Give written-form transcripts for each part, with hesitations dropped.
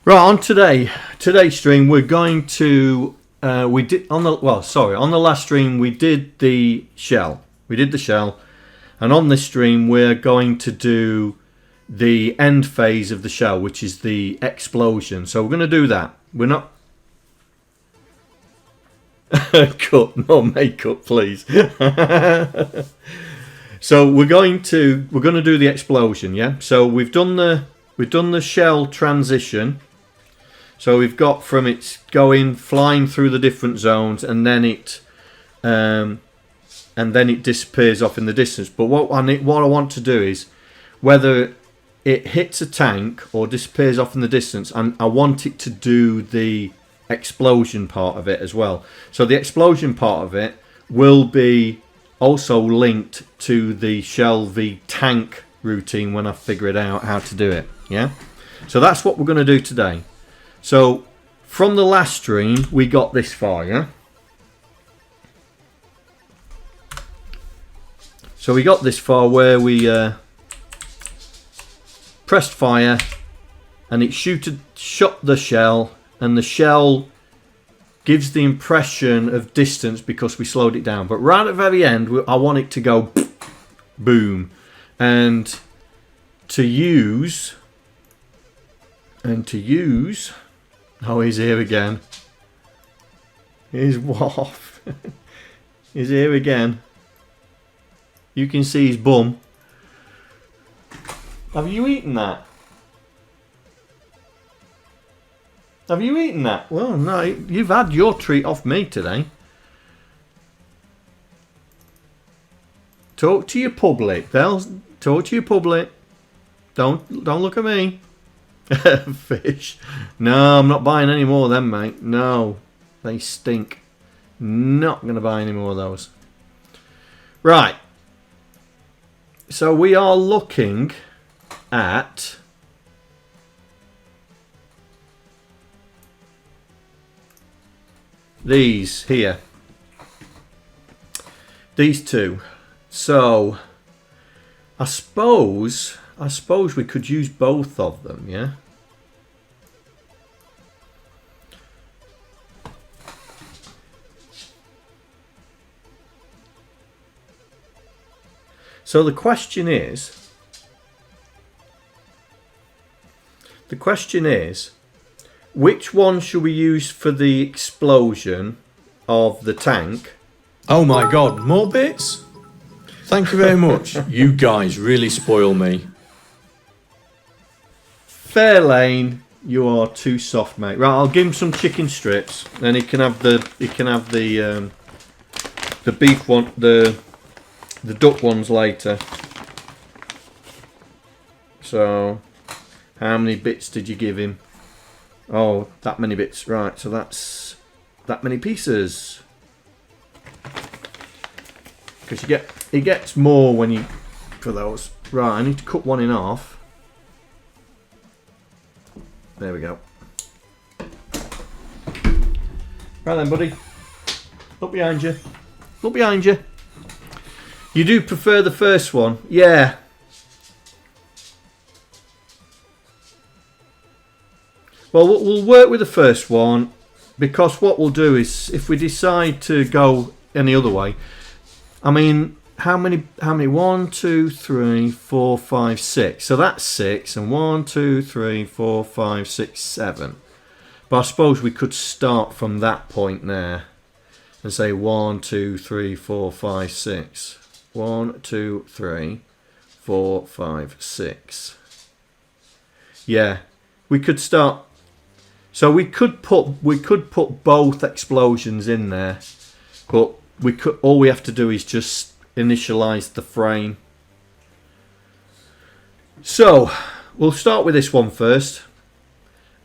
Right, on today's stream, we're going to we did on the on the last stream we did the shell. And on this stream we're going to do the end phase of the shell, which is the explosion. So we're going to do that. We're not cut, no makeup, please. So we're going to do the explosion, yeah? So we've done the shell transition. So we've got from it flying through the different zones, and then it disappears off in the distance. But what I want to do is, whether it hits a tank or disappears off in the distance, and I want it to do the explosion part of it as well. So the explosion part of it will be also linked to the shell v tank routine when I figure it out how to do it. Yeah. So that's what we're going to do today. So from the last stream we got this far, yeah? So we got this far where we pressed fire and it shot the shell, and the shell gives the impression of distance because we slowed it down. But right at the very end I want it to go boom, and to use oh, he's here again. He's off. He's here again. You can see his bum. Have you eaten that? Have you eaten that? Well, no, you've had your treat off me today. Talk to your public. Talk to your public. Don't look at me. Fish. No, I'm not buying any more of them, mate. No, they stink. Not going to buy any more of those. Right. So we are looking at these here. These two. So I suppose we could use both of them, yeah? So the question is, which one should we use for the explosion of the tank? Oh my god, more bits? Thank you very much. You guys really spoil me. Fairlane, you are too soft, mate. Right, I'll give him some chicken strips, and he can have the beef one, the duck ones later. So, how many bits did you give him? Oh, that many bits. Right, so that's that many pieces. Because he gets more when you for those. Right, I need to cut one in half. There we go. Right then, buddy. Look behind you. Look behind you. You do prefer the first one? Yeah. Well, we'll work with the first one, because what we'll do is, if we decide to go any other way, I mean, how many? 1, 2, 3, 4, 5, 6. So that's 6, and 1, 2, 3, 4, 5, 6, 7. But I suppose we could start from that point there and say 1, 2, 3, 4, 5, 6. 1, 2, 3, 4, 5, 6. Yeah, we could start. So we could put both explosions in there, but all we have to do is just initialize the frame. So we'll start with this one first,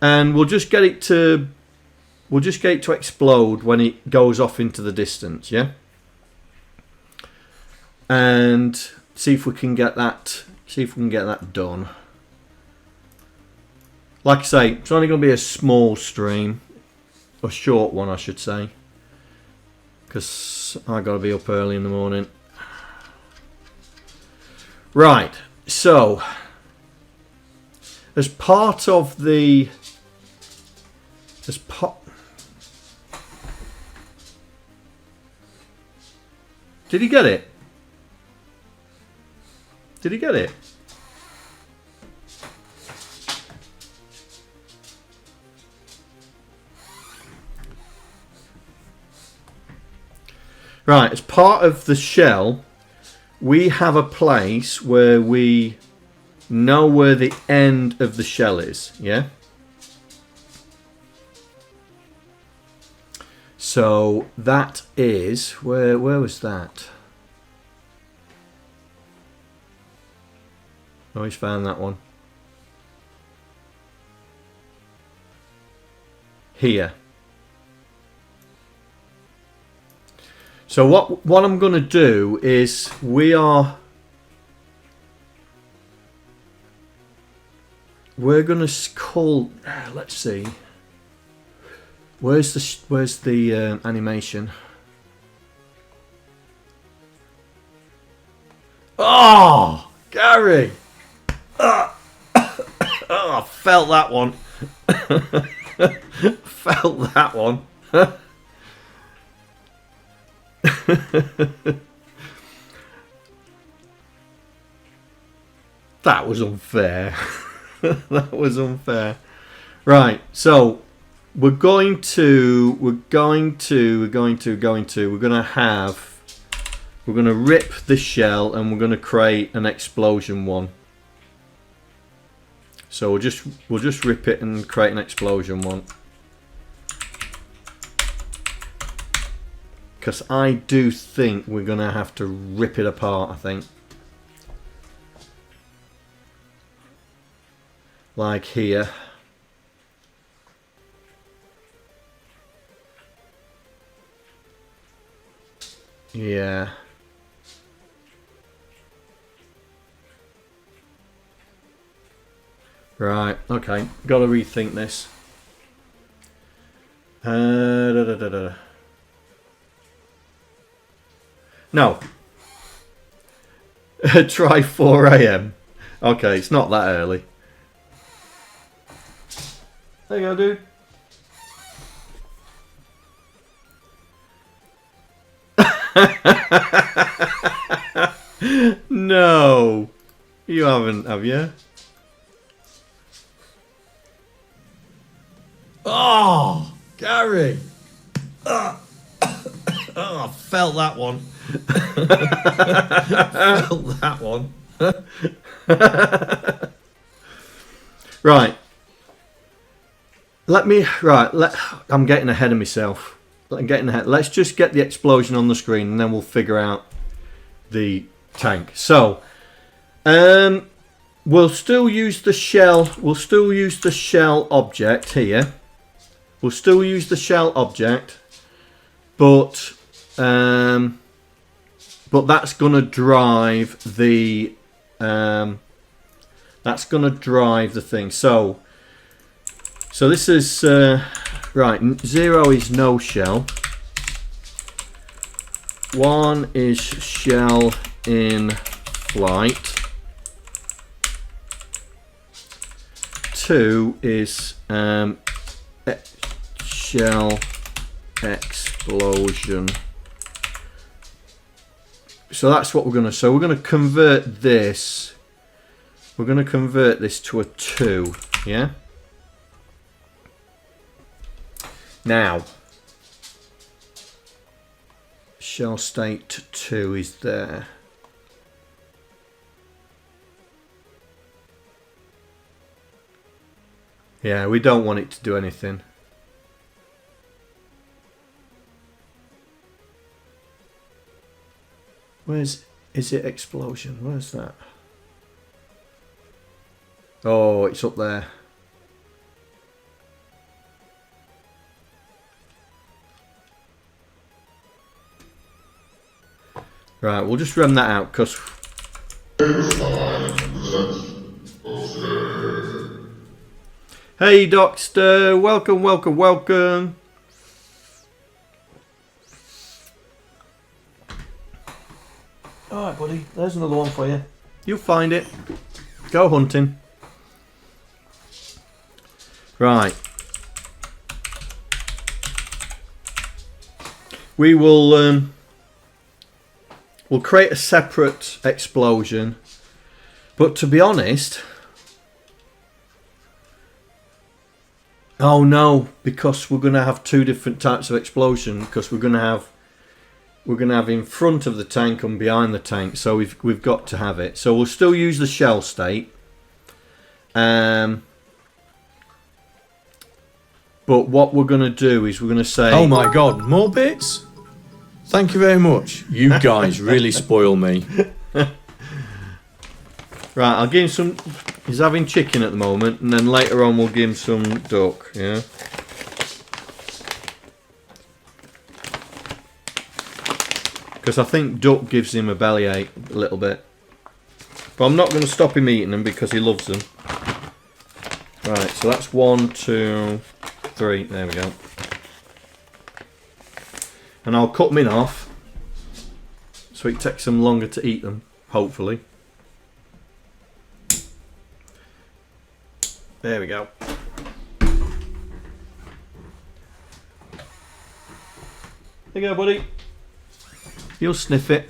and we'll just get it to explode when it goes off into the distance, yeah. And see if we can get that. Done. Like I say, it's only going to be a small stream, a short one, I should say, because I got to be up early in the morning. Right. So, as part of the Did he get it? Did he get it? Right, as part of the shell, we have a place where we know where the end of the shell is, yeah? So that is, where was that? Oh, he's found that one. Here. So what I'm going to do is we're going to call. Let's see. Where's the animation? Oh, Gary! Oh, I felt that one. Felt that one. That was unfair. That was unfair. Right, so we're going to rip the shell and we're going to create an explosion one. So we'll just rip it and create an explosion one. Because I do think we're going to have to rip it apart, I think. Like here. Yeah. Right, okay. Got to rethink this. No. Try 4 AM. Okay, it's not that early. There you go, dude. No. You haven't, have you? Oh, Gary. Oh, I felt that one. Felt that one. Right. I'm getting ahead of myself. Let's just get the explosion on the screen and then we'll figure out the tank. So, we'll still use the shell. We'll still use the shell object here. We'll still use the shell object, but that's gonna drive the thing. So this is right. 0 is no shell. 1 is shell in flight. 2 is shell explosion. So that's what we're going to. So we're going to convert this. We're going to convert this to a 2. Yeah. Now, shell state 2 is there. Yeah, we don't want it to do anything. Is it explosion? Where's that? Oh, it's up there. Right, we'll just run that out because. Hey, Docster, welcome. Alright, buddy, there's another one for you. You'll find it. Go hunting. Right. We will we'll create a separate explosion. But to be honest, oh no, because we're going to have two different types of explosion. Because we're going to have in front of the tank and behind the tank. So we've got to have it. So we'll still use the shell state. But what we're going to do is we're going to say... Oh my god, more bits? Thank you very much. You guys really spoil me. Right, I'll give him some... He's having chicken at the moment, and then later on we'll give him some duck, yeah? Because I think duck gives him a bellyache a little bit. But I'm not going to stop him eating them because he loves them. Right, so that's 1, 2, 3. There we go. And I'll cut them in half so it takes them longer to eat them, hopefully. There we go. There you go, buddy. You'll sniff it.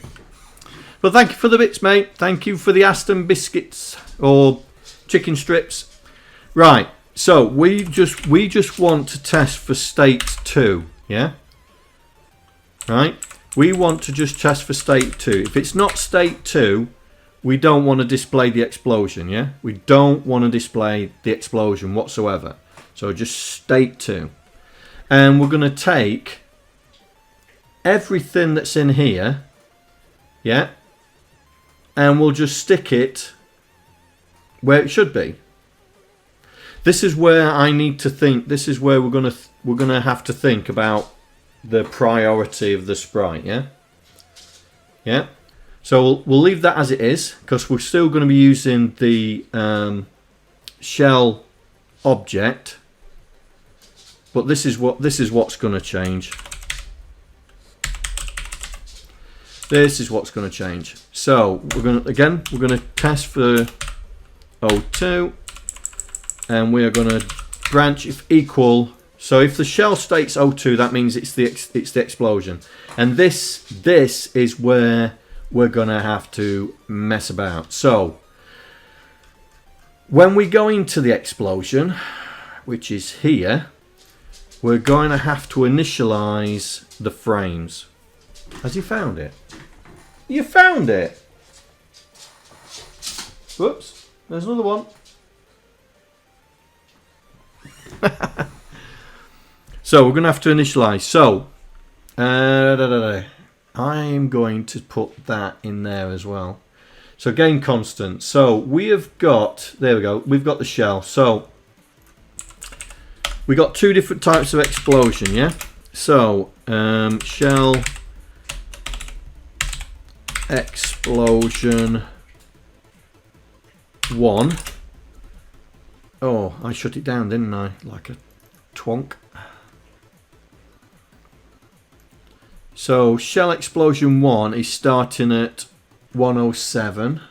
Well, thank you for the bits, mate. Thank you for the Aston biscuits or chicken strips. Right, so we just want to test for state 2, yeah? Right? We want to just test for state 2. If it's not state 2, we don't want to display the explosion, yeah? We don't want to display the explosion whatsoever. So just state 2. And we're going to take everything that's in here, yeah? And we'll just stick it where it should be. This is where I need to think. This is where we're gonna have to think about the priority of the sprite. Yeah. Yeah. So we'll leave that as it is because we're still going to be using the shell object. But this is what's going to change. This is what's going to change. So we're going to test for O2. And we are going to branch if equal. So if the shell states O2, that means it's the explosion. And this is where we're going to have to mess about. So when we go into the explosion, which is here, we're going to have to initialize the frames. Has he found it? You found it. Whoops, there's another one. So we're going to have to initialize. So I'm going to put that in there as well. So gain constant. So we have got, there we go, we've got the shell. So we got two different types of explosion, yeah? So shell explosion 1. Oh, I shut it down, didn't I? Like a twonk. So shell explosion 1 is starting at 107.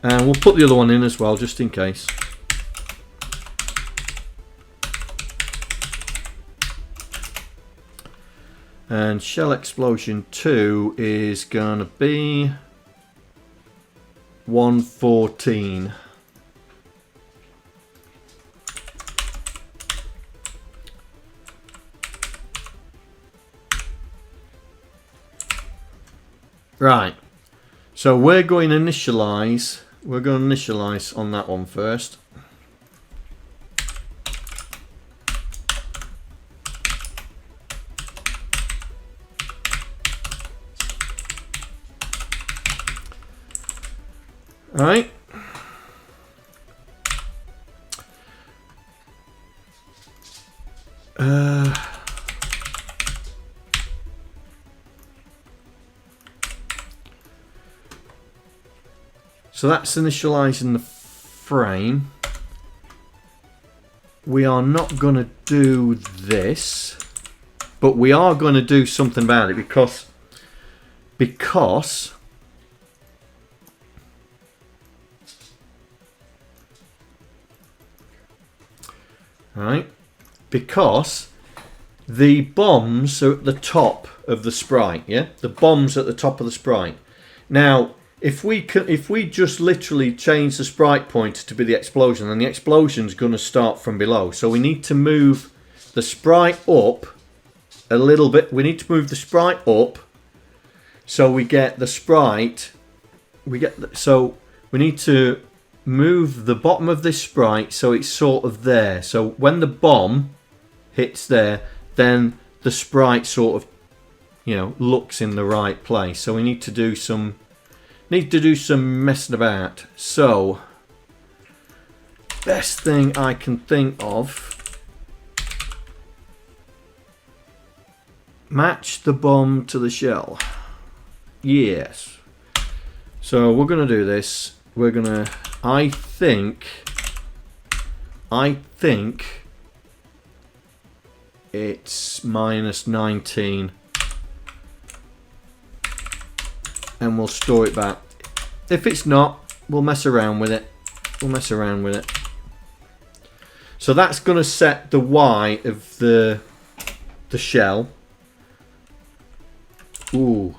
And we'll put the other one in as well, just in case. And shell explosion 2 is going to be 114. Right. So we're going to initialize. We're going to initialize on that one first. All right. So that's initializing the frame. We are not going to do this, but we are going to do something about it because right? Because the bombs are at the top of the sprite, yeah? The bombs at the top of the sprite. Now, if we just literally change the sprite pointer to be the explosion, then the explosion's going to start from below. So we need to move the sprite up a little bit. We need to move the sprite up so we get the sprite. So we need to move the bottom of this sprite so it's sort of there. So when the bomb hits there, then the sprite sort of, you know, looks in the right place. So we need to do some messing about. So best thing I can think of, match the bomb to the shell. Yes. So we're gonna do this. We're gonna, I think it's -19, and we'll store it back. If it's not, we'll mess around with it. So that's going to set the Y of the shell. Ooh.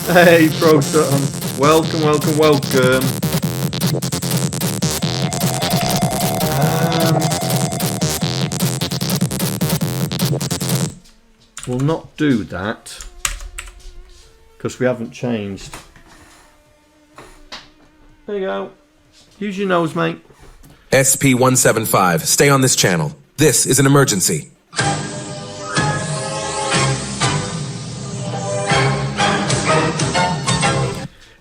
Hey, Proton. Welcome. We'll not do that because we haven't changed. There you go. Use your nose, mate. SP-175, stay on this channel. This is an emergency.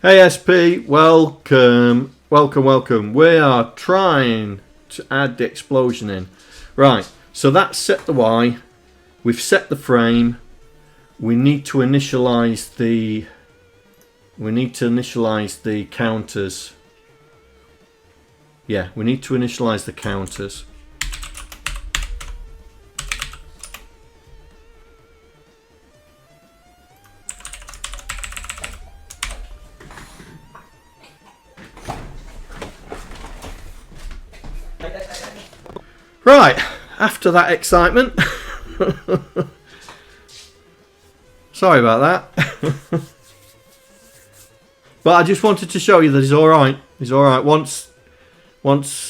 Hey SP, welcome. We are trying to add the explosion in. Right, so that's set the Y. We've set the frame. We need to initialize the counters. Yeah, we need to initialize the counters. Right, after that excitement. Sorry about that. But I just wanted to show you that he's alright. He's alright. Once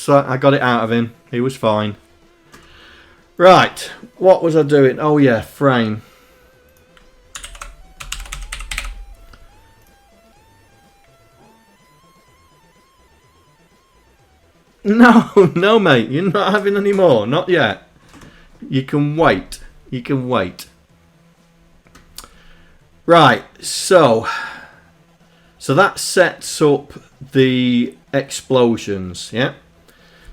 I got it out of him, he was fine. Right, what was I doing? Oh yeah, frame. No mate, you're not having any more, not yet. You can wait. Right, so that sets up the explosions, yeah?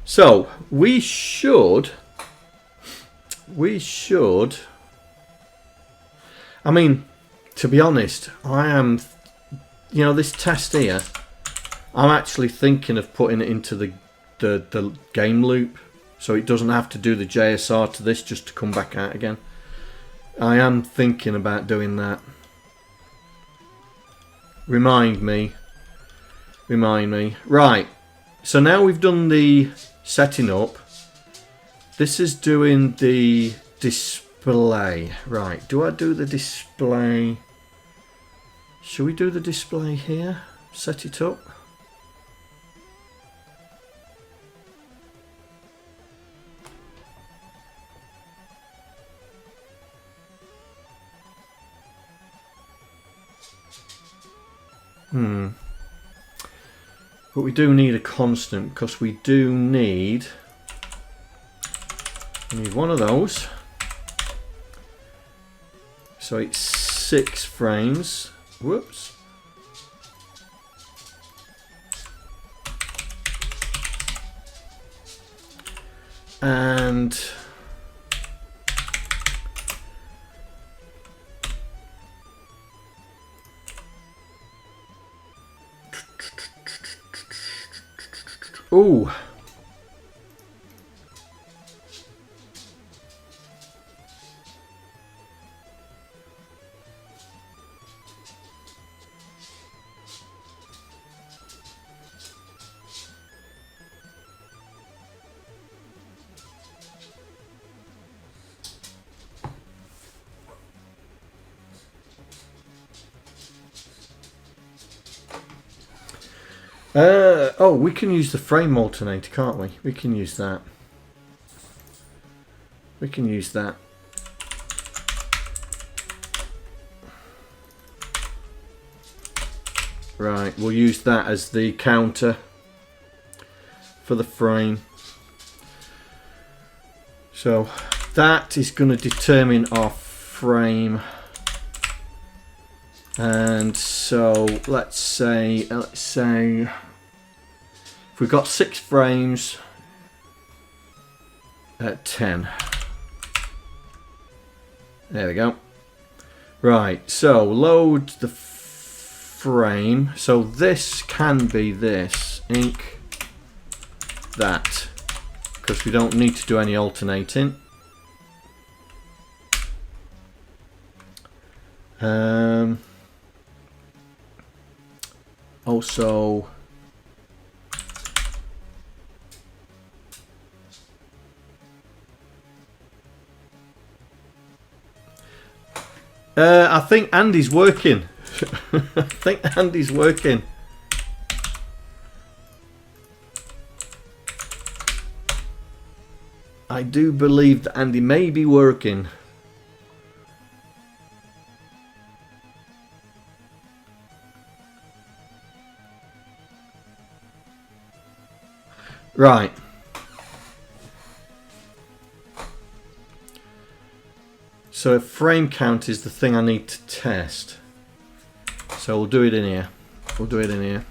So we should, I mean, to be honest, I am, you know, this test here, I'm actually thinking of putting it into the game loop, so it doesn't have to do the JSR to this just to come back out again. I am thinking about doing that. Remind me. Right, so now we've done the setting up. This is doing the display. Right, do I do the display? Should we do the display here? Set it up. But we do need a constant because we do need one of those. So it's 6 frames. Whoops. And ooh. Oh, we can use the frame alternator, can't we? We can use that. We can use that. Right, we'll use that as the counter for the frame. So that is going to determine our frame. And so let's say if we've got 6 frames at 10. There we go. Right, so load the frame. So this can be this, ink that, because we don't need to do any alternating. Also, I think Andy's working. I think Andy's working. I do believe that Andy may be working. Right. So frame count is the thing I need to test. So we'll do it in here. We'll do it in here.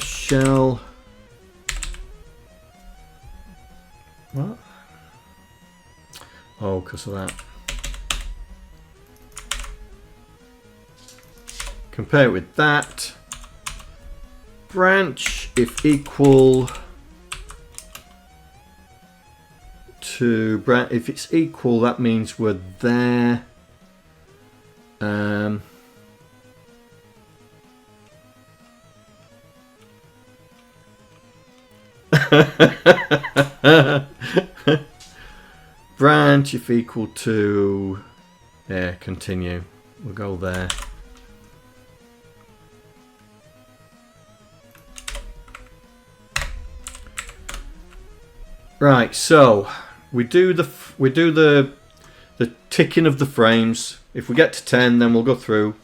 Shell. What? Oh, because of that. Compare it with that. Branch if equal to branch. If it's equal, that means we're there. Branch if equal to, yeah, continue. We'll go there. Right, so we do the ticking of the frames. If we get to 10, then we'll go through,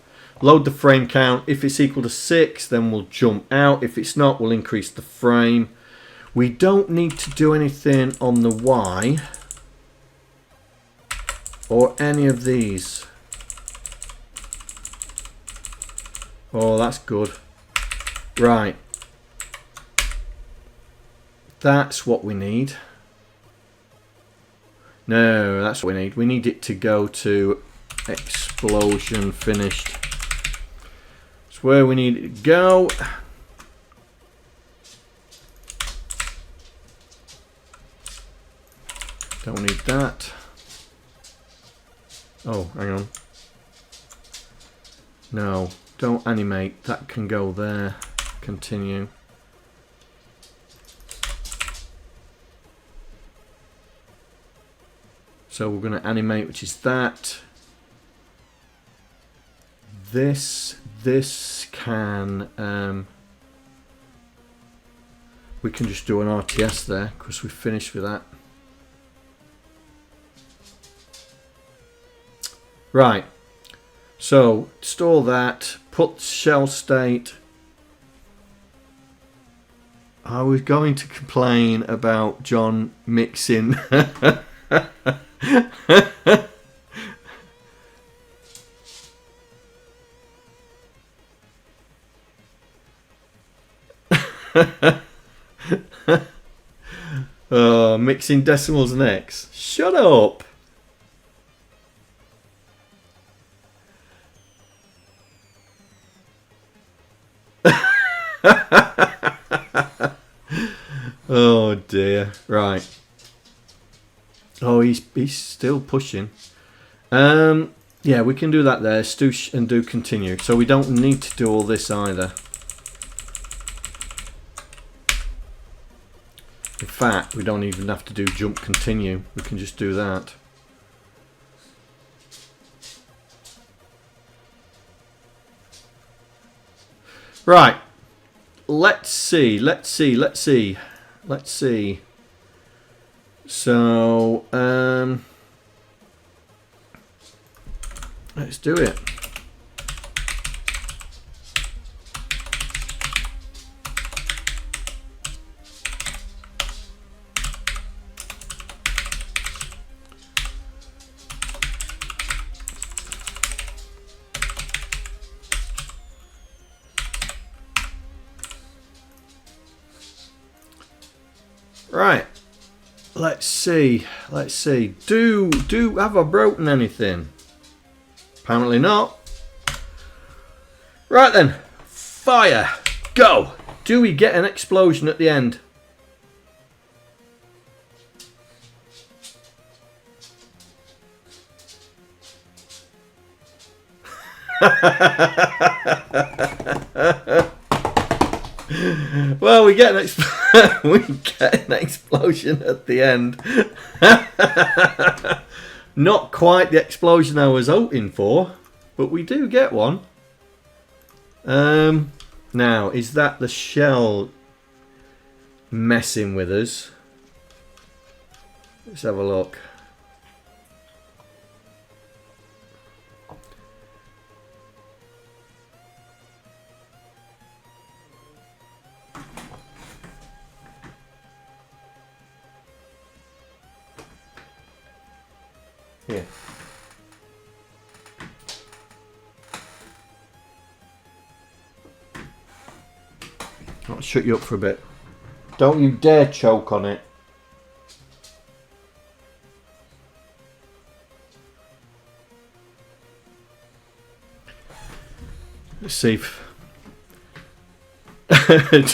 load the frame count. If it's equal to 6, then we'll jump out. If it's not, we'll increase the frame. We don't need to do anything on the Y or any of these. Oh, that's good. Right. That's what we need. No, that's what we need. We need it to go to explosion finished. It's where we need it to go. Don't need that. Oh, hang on. No, don't animate. That can go there. Continue. So we're going to animate, which is that. This can, we can just do an RTS there because we've finished with that. Right, so store that, put shell state. I was going to complain about John mixing. Oh, mixing decimals and X. Shut up. Oh dear. Right. Oh, he's still pushing. Yeah, we can do that there. Stoosh and do continue. So we don't need to do all this either. fact, we don't even have to do jump continue. We can just do that. Right. Let's see. So, let's do it. Right, let's see. Do have I broken anything? Apparently not. Right then, fire, go. Do we get an explosion at the end? Well, we get an explosion at the end. Not quite the explosion I was hoping for, but we do get one. Now, is that the shell messing with us? Let's have a look. Here. I'll shut you up for a bit. Don't you dare choke on it. Let's see if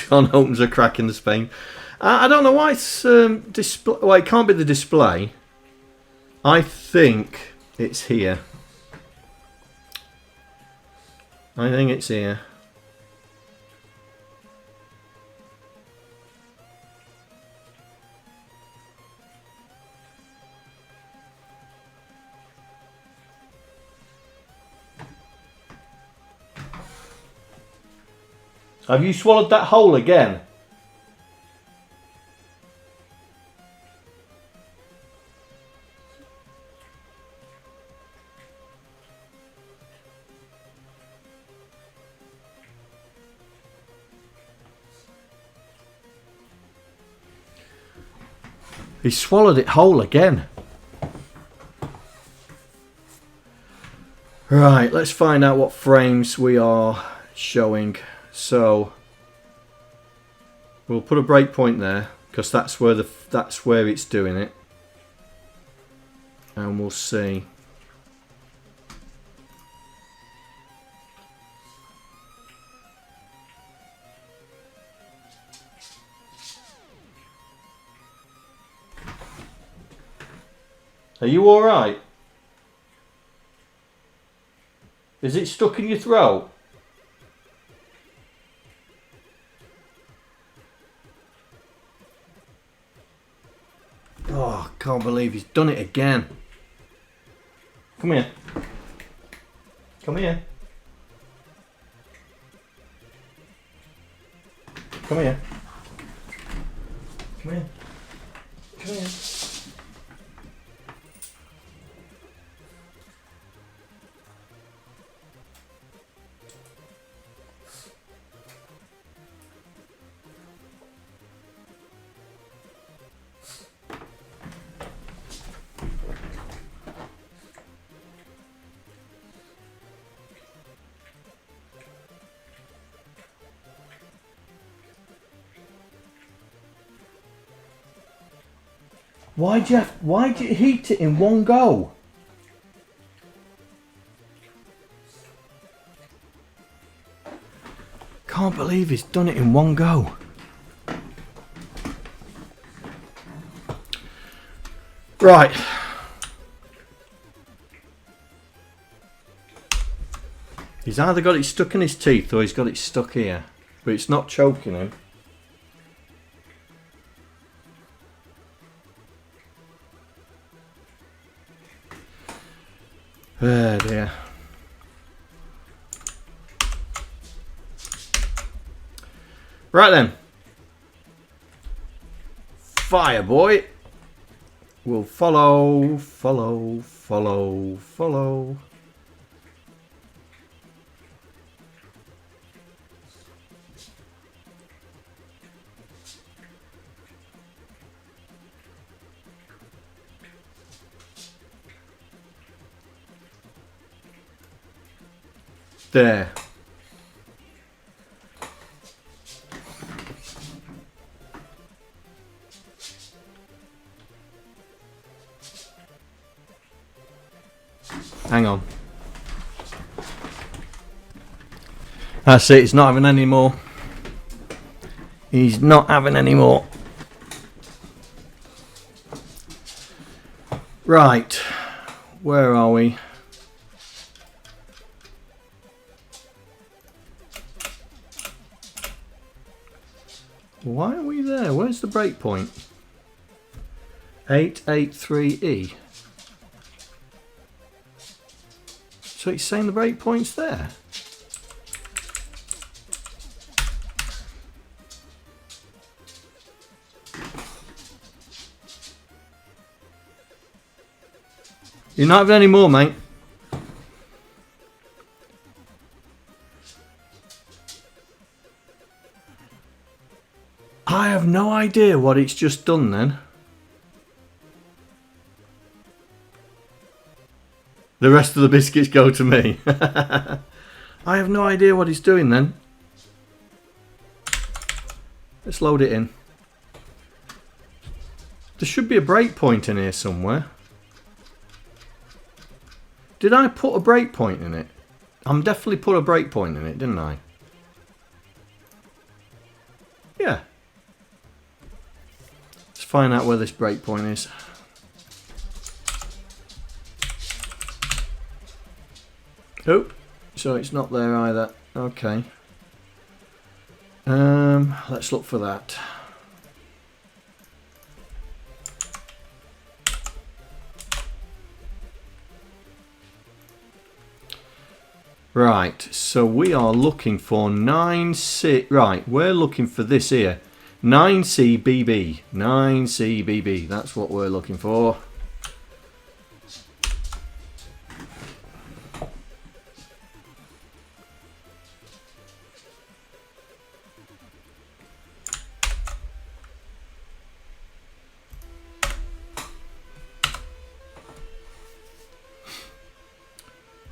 John opens a crack in the Spain. I don't know why it's display. Well, it can't be the display. I think it's here. I think it's here. Have you swallowed that whole again? He swallowed it whole again. Right, let's find out what frames we are showing. So we'll put a breakpoint there because that's where it's doing it, and we'll see. Are you all right? Is it stuck in your throat? Oh, I can't believe he's done it again. Come here. Come here. Come here. Come here. Come here. Why'd you heat it in one go? Can't believe he's done it in one go. Right. He's either got it stuck in his teeth or he's got it stuck here. But it's not choking him. Oh dear. Right then. Fire boy. We'll follow, follow, follow, follow. There. Hang on. That's it, he's not having any more. He's not having any more. Right. Where are we? Why are we there? Where's the breakpoint? 883E. So it's saying the breakpoint's there. You're not having any more, mate. I have no idea what it's just done then. The rest of the biscuits go to me. I have no idea what it's doing then. Let's load it in. There should be a breakpoint in here somewhere. Did I put a breakpoint in it? I'm definitely put a breakpoint in it, didn't I? Yeah. Let's find out where this breakpoint is. Oh, so it's not there either. Okay. Let's look for that. Right, so we are looking for 9C. Right, we're looking for this here. 9CBB. 9CBB. That's what we're looking for.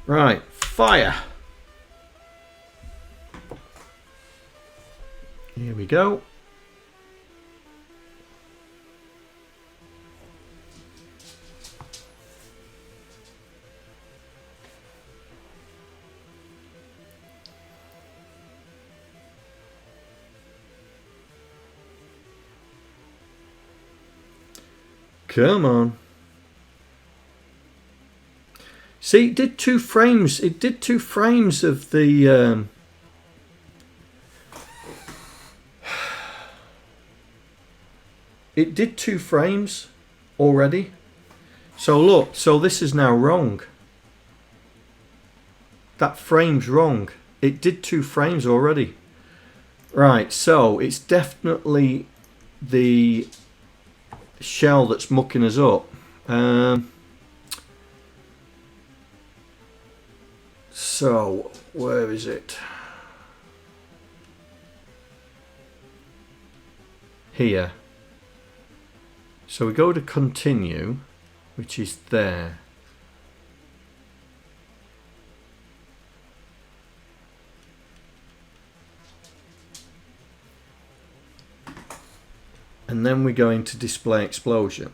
Right, fire. Here we go. Come on. See, it did 2 frames. It did 2 frames of the. It did 2 frames already. So look, so this is now wrong. That frame's wrong. It did 2 frames already. Right, so it's definitely the shell that's mucking us up. So, where is it? Here. So we go to continue, which is there. And then we go into display explosion.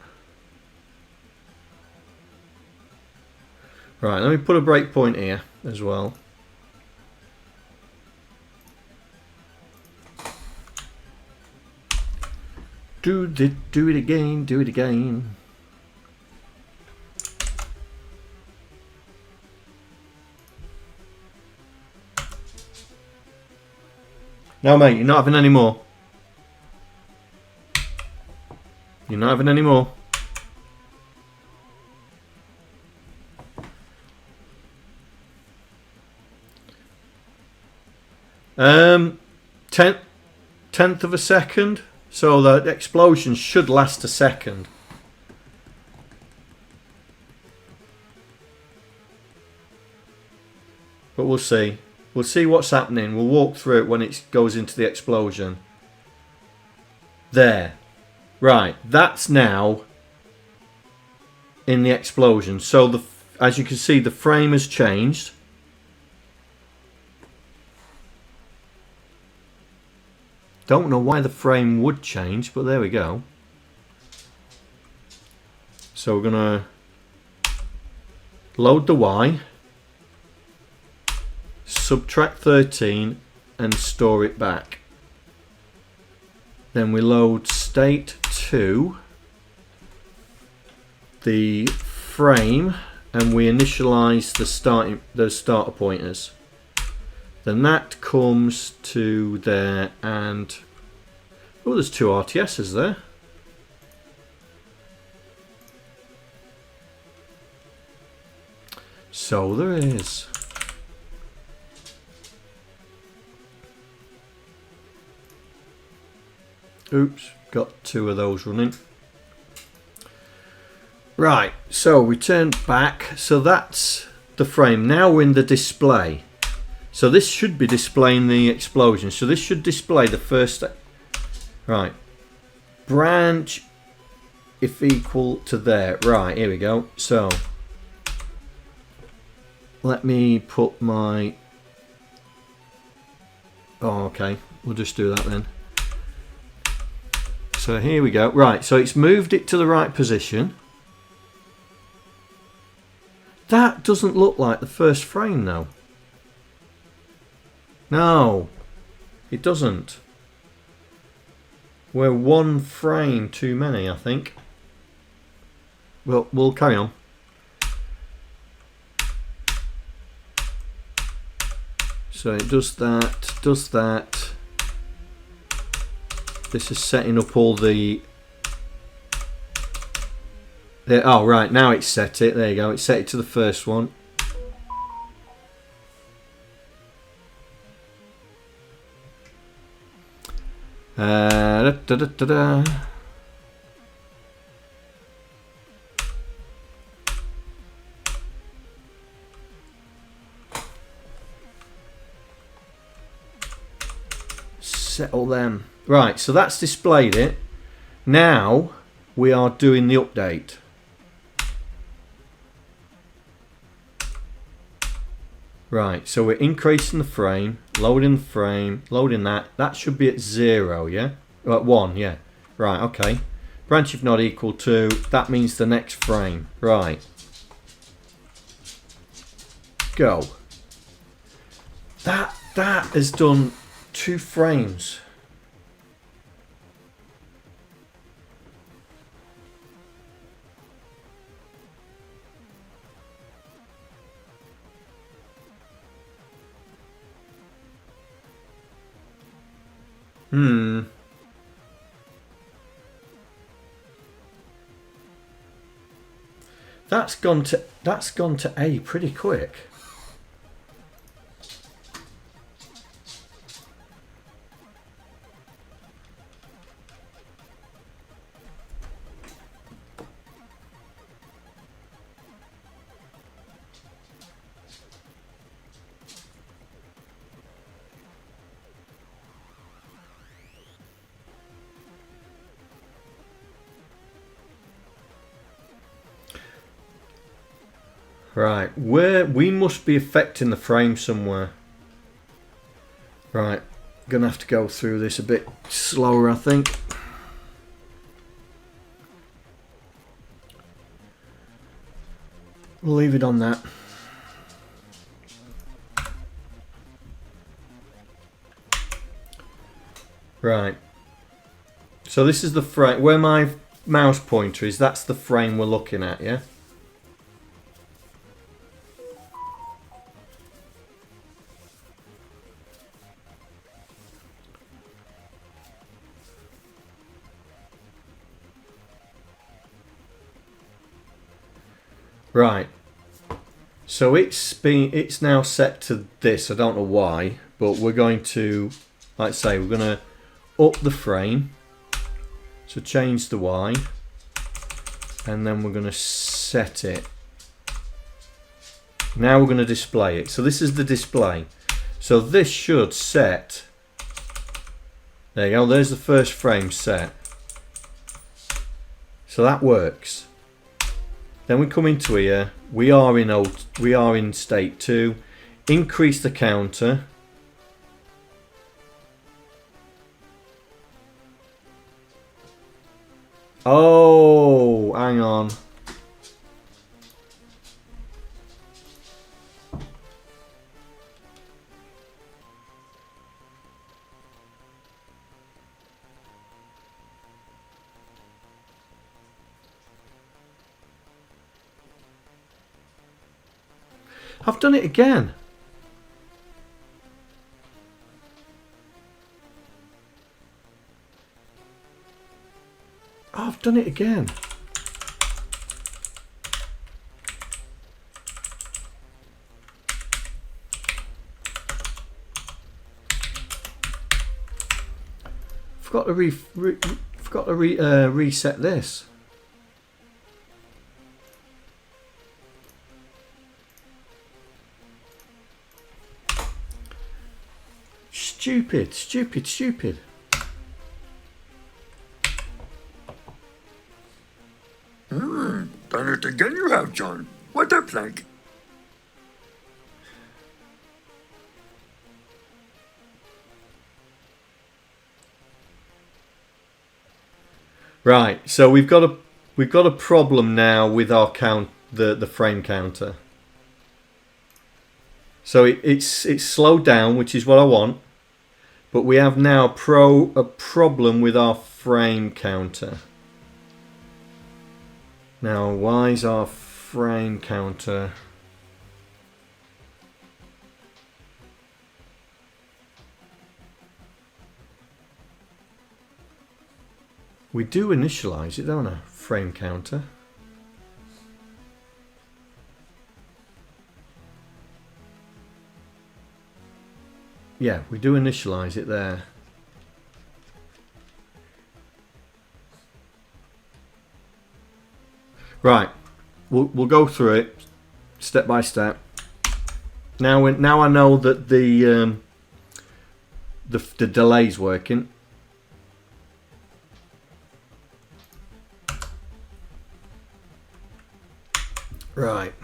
Right, let me put a breakpoint here as well. Do it again, do it again. No, mate, you're not having any more. You're not having any more. Tenth of a second. So the explosion should last a second. But we'll see. We'll see what's happening. We'll walk through it when it goes into the explosion. There. Right. That's now in the explosion. So as you can see, the frame has changed. Don't know why the frame would change, but there we go. So we're going to load the Y, subtract 13 and store it back. Then we load state 2, the frame, and we initialize the starter pointers. Then that comes to there, and oh, there's 2 RTSs there. So there is. Oops, got 2 of those running. Right, so we turn back. So that's the frame. Now we're in the display. So this should be displaying the explosion. So this should display the first. Right. Branch if equal to there. Right, here we go. So let me put my. Oh, okay. We'll just do that then. So here we go. Right, so it's moved it to the right position. That doesn't look like the first frame though. No, it doesn't. We're 1 frame too many, I think. Well, we'll carry on. So it does that, does that. This is setting up all the... There, oh, right, now it's set it. There you go. It's set it to the first one. Settle them. Right, so that's displayed it. Now we are doing the update. Right, so we're increasing the frame, loading the frame, loading that. That should be at 0, yeah? At 1, yeah. Right, okay. Branch if not equal to, that means the next frame. Right. Go. That has done 2 frames. That's gone to A pretty quick. Right, we must be affecting the frame somewhere. Right, gonna have to go through this a bit slower, I think. We'll leave it on that. Right. So this is the frame. Where my mouse pointer is, that's the frame we're looking at, yeah? Right. So it's now set to this. I don't know why, but we're going to, like I say, we're going to up the frame. So change the Y, and then we're going to set it. Now we're going to display it. So this is the display. So this should set. There you go. There's the first frame set. So that works. Then we come into here. We are in state 2. Increase the counter. Oh, hang on. I've done it again. Oh, I've done it again. Forgot to reset this. Stupid. Done it again you have, John. What a plank. Right, so we've got a problem now with our the frame counter. So it's slowed down, which is what I want. But we have now a problem with our frame counter. Now, why is our frame counter? We do initialize it, don't we? Frame counter. Yeah, we do initialize it there. Right, we'll go through it step by step. Now I know that the delay's working. Right.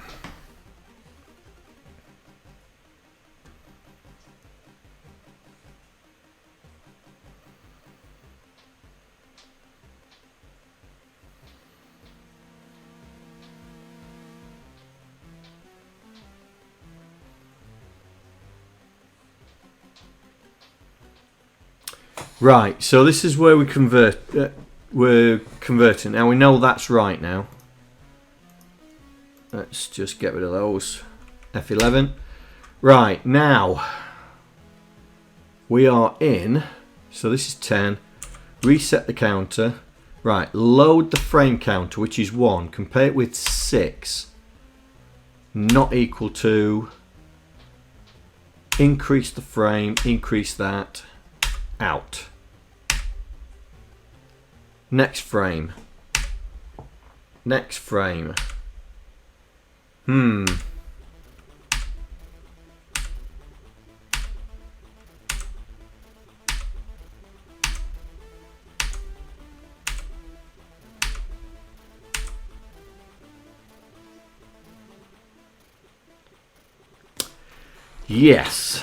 Right, so this is where we're converting. Now we know that's right now. Let's just get rid of those. F11. Right, now we are in. So this is 10. Reset the counter. Right, load the frame counter, which is 1. Compare it with 6. Not equal to. Increase the frame. Increase that. Out. Next frame. Next frame. Yes.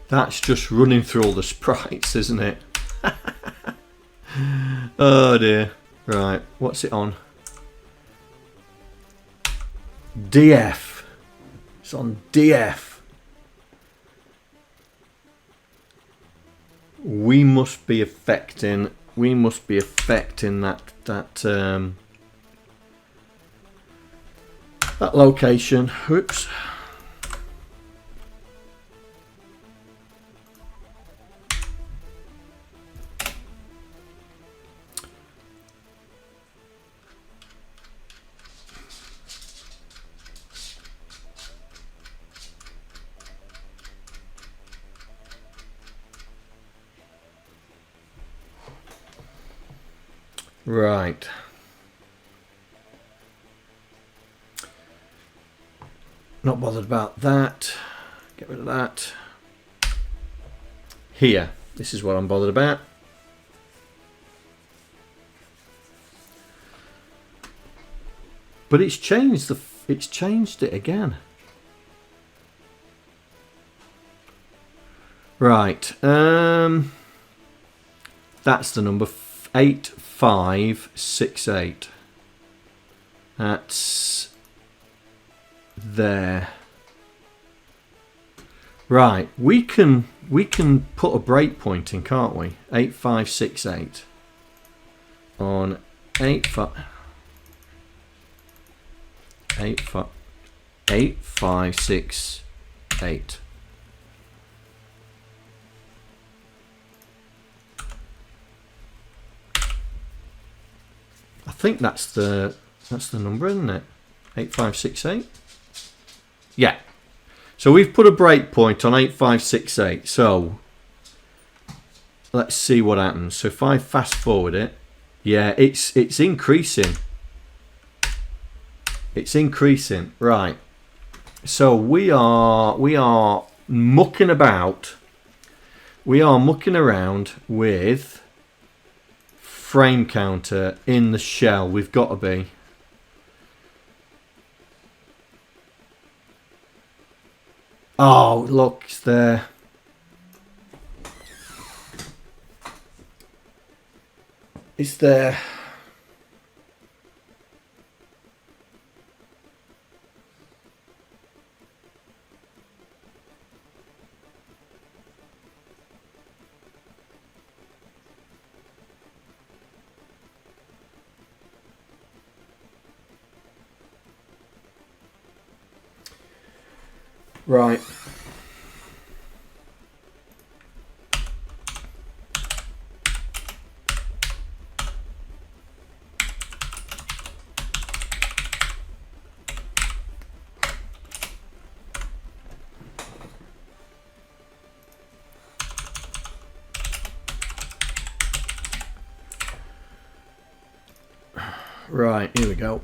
That's just running through all the sprites, isn't it? Oh dear. Right, what's it on? DF. It's on DF. We must be affecting that location. Whoops. Right. Not bothered about that. Get rid of that. Here. This is what I'm bothered about. But it's changed it again. Right. That's the number 8568. That's there. Right, we can put a breakpoint in, can't we? 8568 on 8568. I think that's the number, isn't it? 8568. Yeah. So we've put a breakpoint on 8568. So let's see what happens. So if I fast forward it, yeah, it's increasing. It's increasing. Right. So we are mucking about. We are mucking around with frame counter in the shell. We've got to be. Oh, look, it's there. It's there. Right. Right, here we go.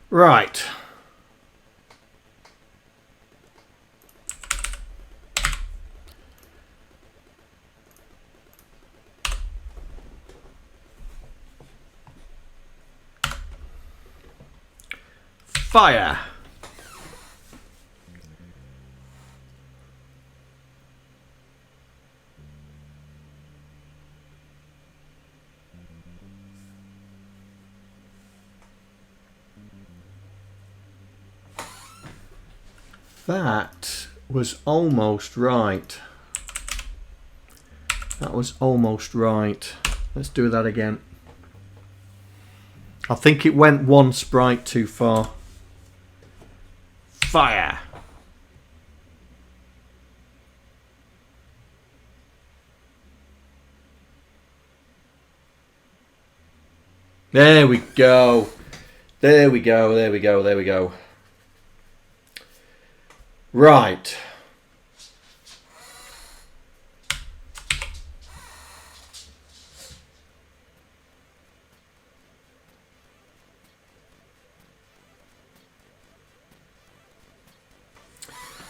Right. Fire. That was almost right. That was almost right. Let's do that again. I think it went one sprite too far. Fire. There we go. There we go. There we go. There we go. Right.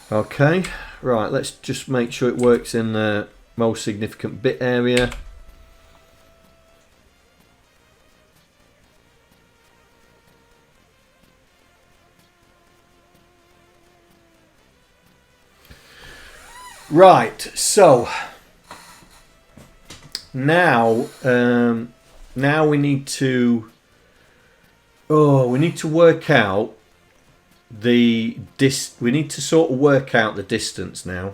Okay, right, let's just make sure it works in the most significant bit area. Right, so now we need to work out we need to sort of work out the distance now.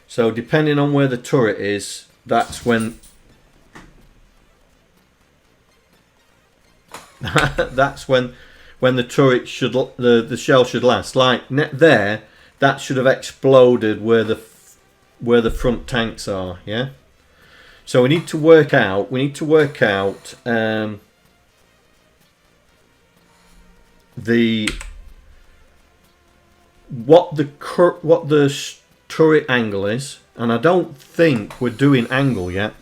So depending on where the turret is, that's when when the turret should the shell should last. Like there, that should have exploded where the front tanks are. Yeah. So we need to work out. What the turret angle is, and I don't think we're doing angle yet.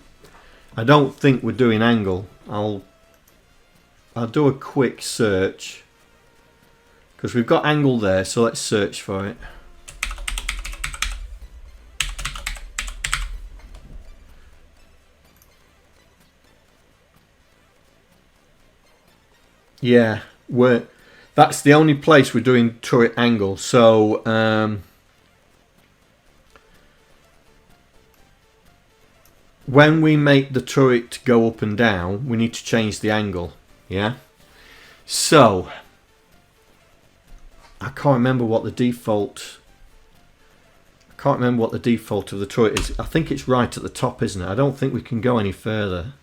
I don't think we're doing angle. I'll do a quick search because we've got angle there. So let's search for it. Yeah, that's the only place we're doing turret angle. So when we make the turret go up and down, we need to change the angle. Yeah. So I can't remember what the default. I can't remember what the default of the turret is. I think it's right at the top, isn't it? I don't think we can go any further.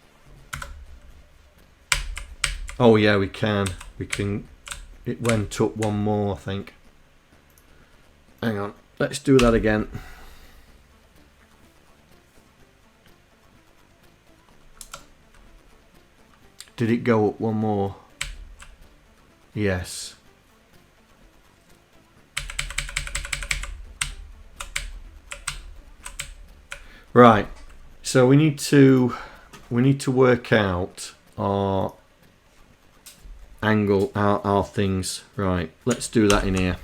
Oh yeah, we can. We can. It went up one more, I think. Hang on. Let's do that again. Did it go up one more? Yes. Right. So we need to work out our angle, our things. Right. Let's do that in here.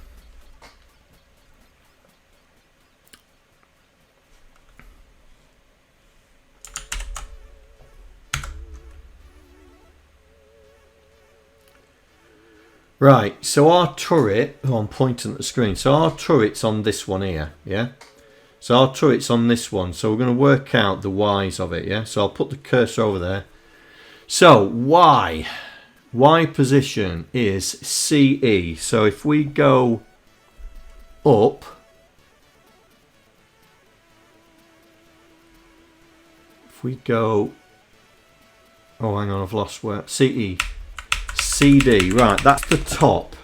Right, so our turret, oh, I'm pointing at the screen, so our turret's on this one here, yeah? So our turret's on this one, so we're going to work out the Y's of it, yeah? So I'll put the cursor over there. So, Y position is CE, so if we go up, if we go, oh hang on, I've lost where, CE. CD, right, that's the top.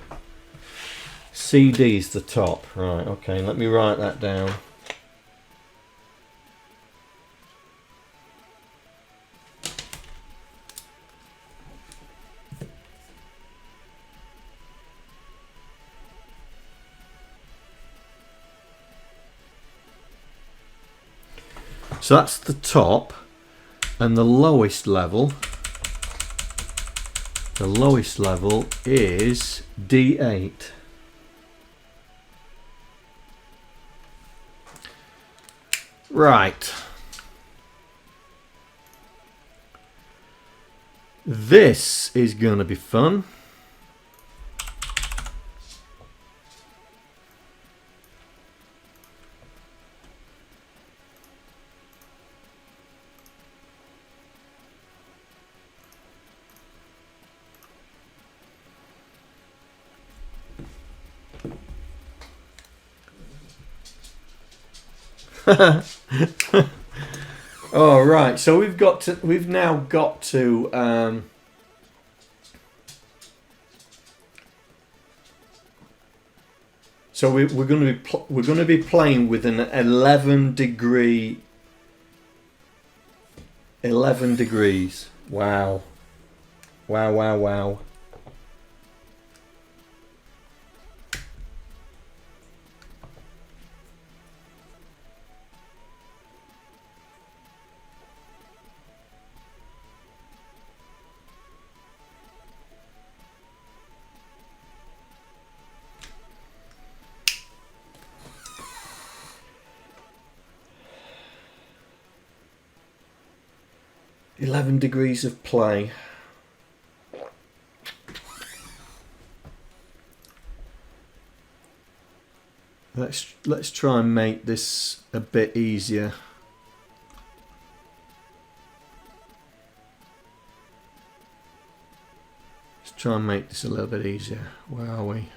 CD is the top, right, okay, let me write that down. So that's the top, and the lowest level. The lowest level is D8. Right. This is going to be fun. All right, so we've now got to so we're going to be playing with an 11 degrees. Wow. Wow. 11 degrees of play. Let's try and make this a bit easier. Let's try and make this a little bit easier. Where are we?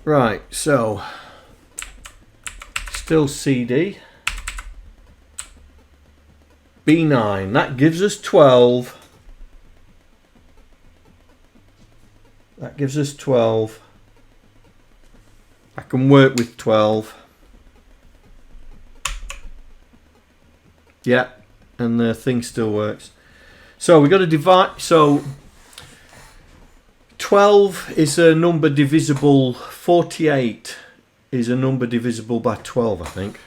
Right, so still CD. B9, that gives us 12. That gives us 12. I can work with 12. Yeah, and the thing still works. So we've got to divide. So 12 is a number divisible. 48 is a number divisible by 12, I think.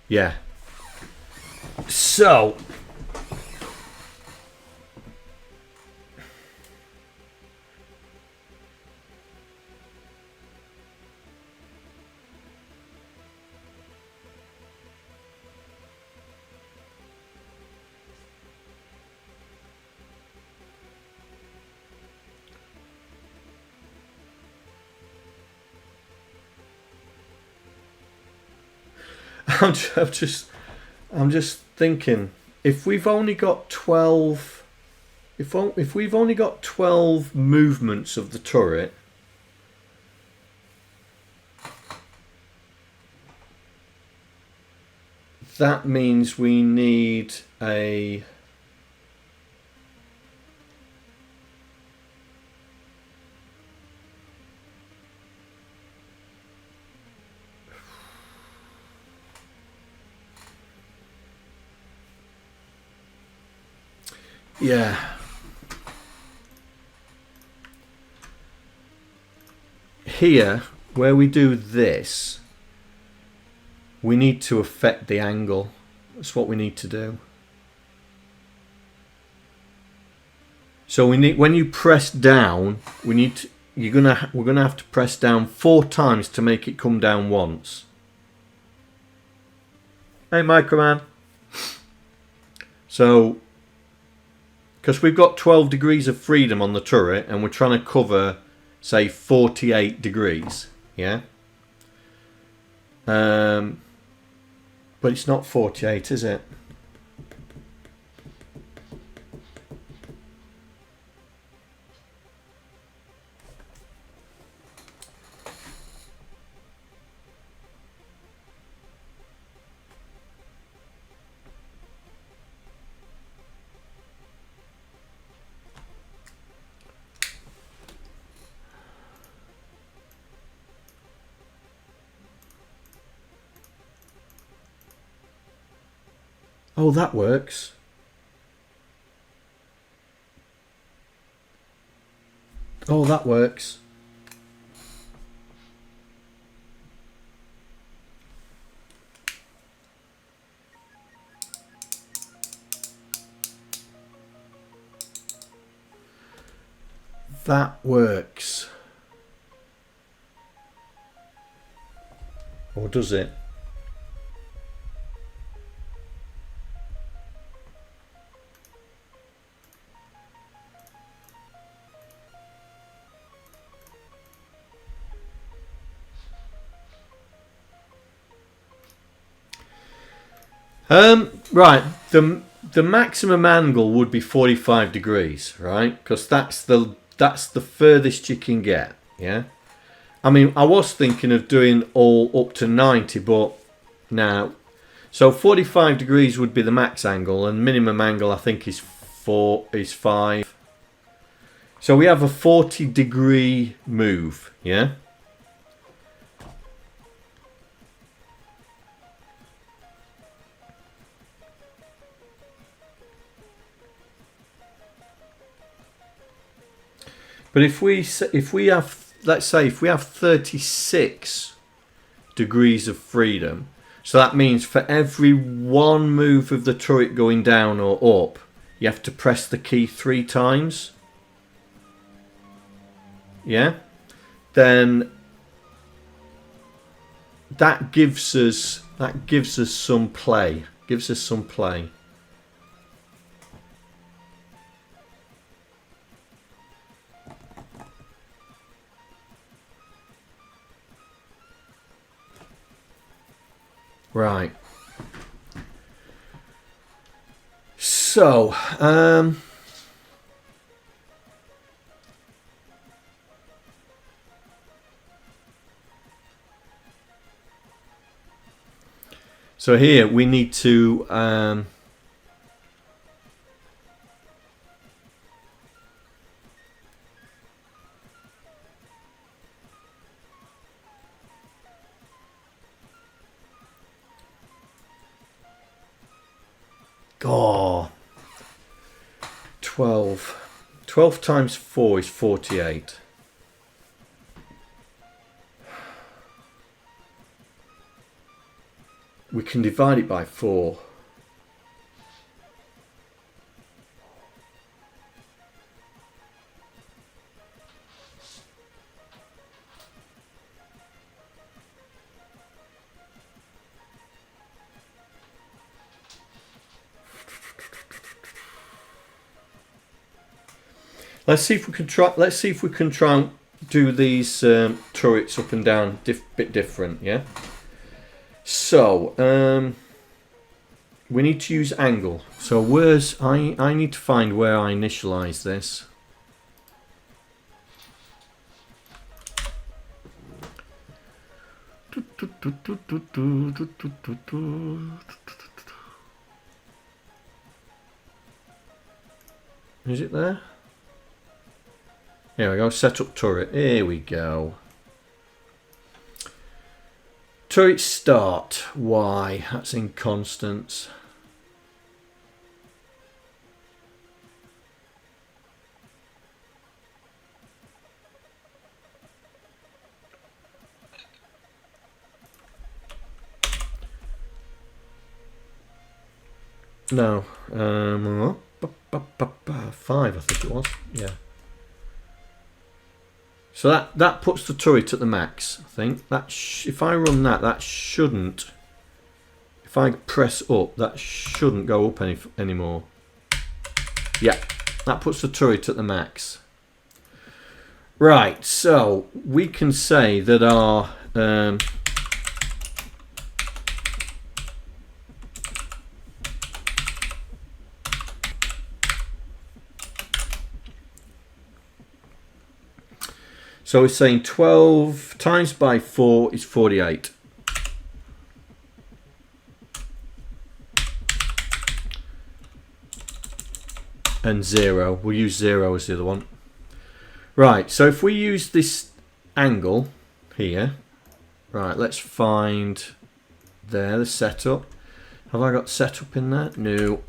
Yeah. So I'm just thinking, if we've only got 12, if we've only got 12 movements of the turret, that means we need a yeah. Here, where we do this, we need to affect the angle. That's what we need to do. So we need, when you press down, we need to, we're gonna have to press down 4 times to make it come down once. Hey, Mikroman. So, because we've got 12 degrees of freedom on the turret, and we're trying to cover, say, 48 degrees, yeah. But it's not 48, is it? Oh, that works. Oh, that works. That works. Or does it? Right, the maximum angle would be 45 degrees, right? Because that's the furthest you can get, yeah? I mean, I was thinking of doing all up to 90, but now, so 45 degrees would be the max angle, and minimum angle I think is 5. So we have a 40 degree move, yeah? But if we have, let's say, if we have 36 degrees of freedom, so that means for every one move of the turret going down or up, you have to press the key 3 times. Yeah? Then that gives us some play. Gives us some play. Right. So, so here we need to oh, 12. 12 times 4 is 48. We can divide it by 4. Let's see if we can try. Let's see if we can try and do these turrets up and down bit different. Yeah. So we need to use angle. So where's I need to find where I initialize this. Is it there? Here we go, set up turret. Here we go. Turret start. Y. That's in constants. No. 5, I think it was. Yeah. So that puts the turret at the max, I think. That if I run that shouldn't. If I press up, that shouldn't go up anymore. Yeah, that puts the turret at the max. Right, so we can say that our so we're saying 12 times by 4 is 48. And 0. We'll use 0 as the other one. Right, so if we use this angle here, right, let's find there the setup. Have I got setup in there? No.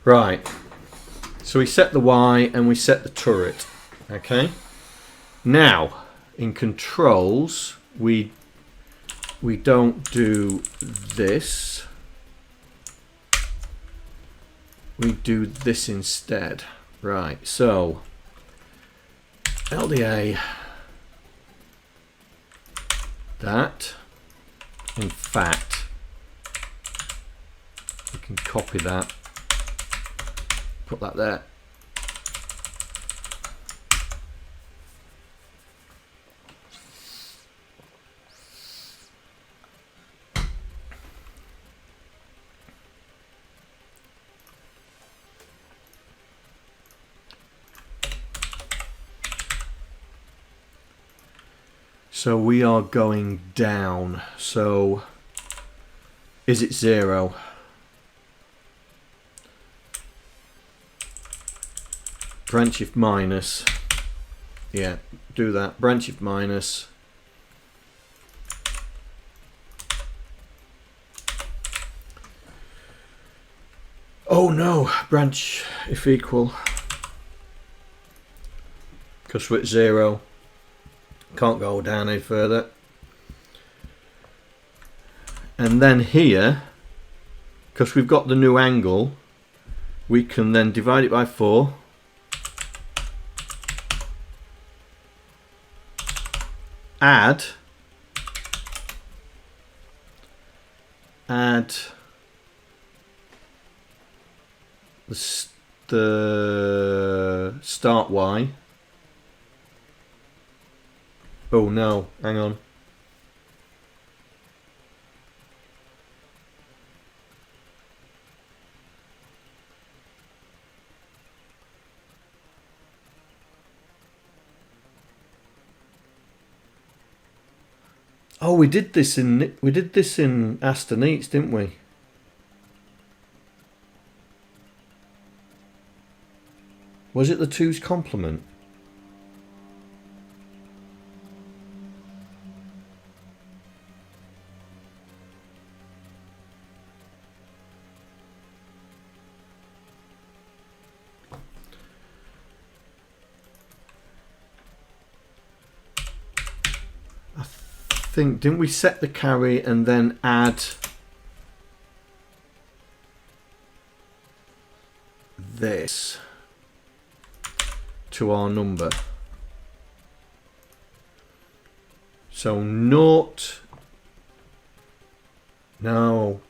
Right, so we set the Y and we set the turret. Okay. Now, in controls, we don't do this. We do this instead. Right, so LDA that. In fact, we can copy that. Put that there. So we are going down. So is it 0? Branch if minus. Yeah, do that. Branch if minus. Oh no, branch if equal. Because we're at 0. Can't go down any further. And then here, because we've got the new angle, we can then divide it by 4. Add add the start Y. Oh no, hang on. Oh, we did this in Aston Eats, didn't we? Was it the two's complement? Didn't we set the carry and then add this to our number? So naught. No.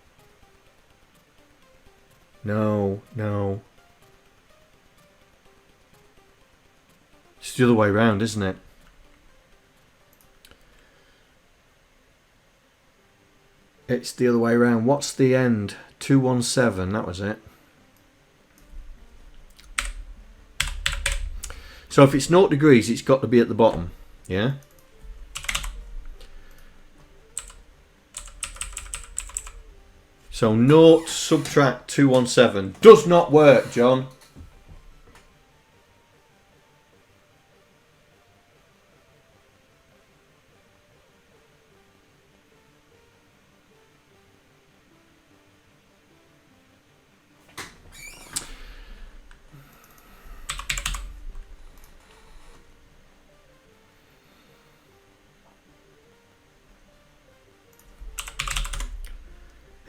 It's the other way around, isn't it? It's the other way around. What's the end? 217, that was it. So if it's 0 degrees, it's got to be at the bottom. Yeah? So 0 subtract 217. Does not work, John.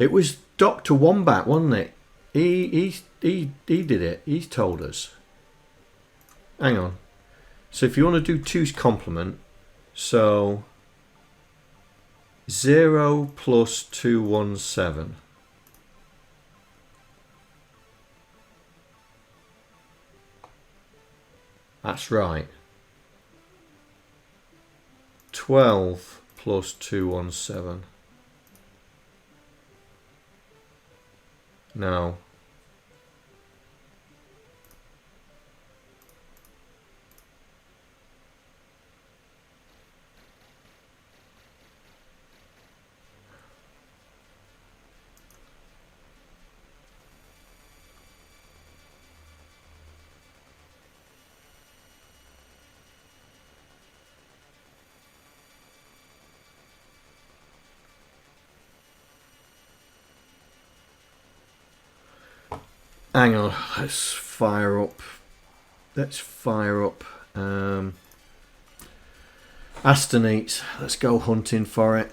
It was Dr. Wombat, wasn't it? He did it. He told us. Hang on. So if you want to do 2's complement, so 0 plus 217. That's right. 12 plus 217. No. Hang on, let's fire up. Aston Eats. Let's go hunting for it.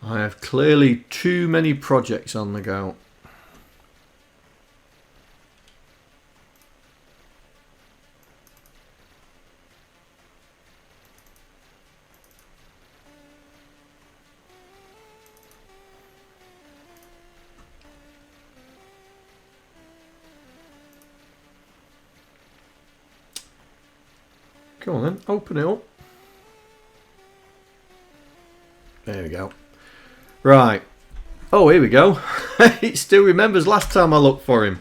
I have clearly too many projects on the go. Come on then, open it up. There we go. Right. Oh, here we go. It still remembers last time I looked for him.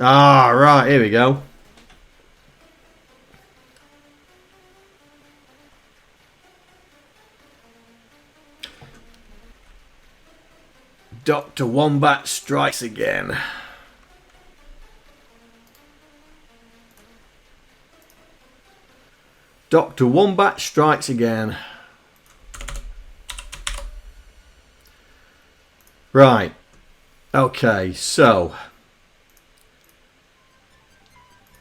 Ah, right. Here we go. Dr. Wombat strikes again. Dr. Wombat strikes again. Right. Okay, so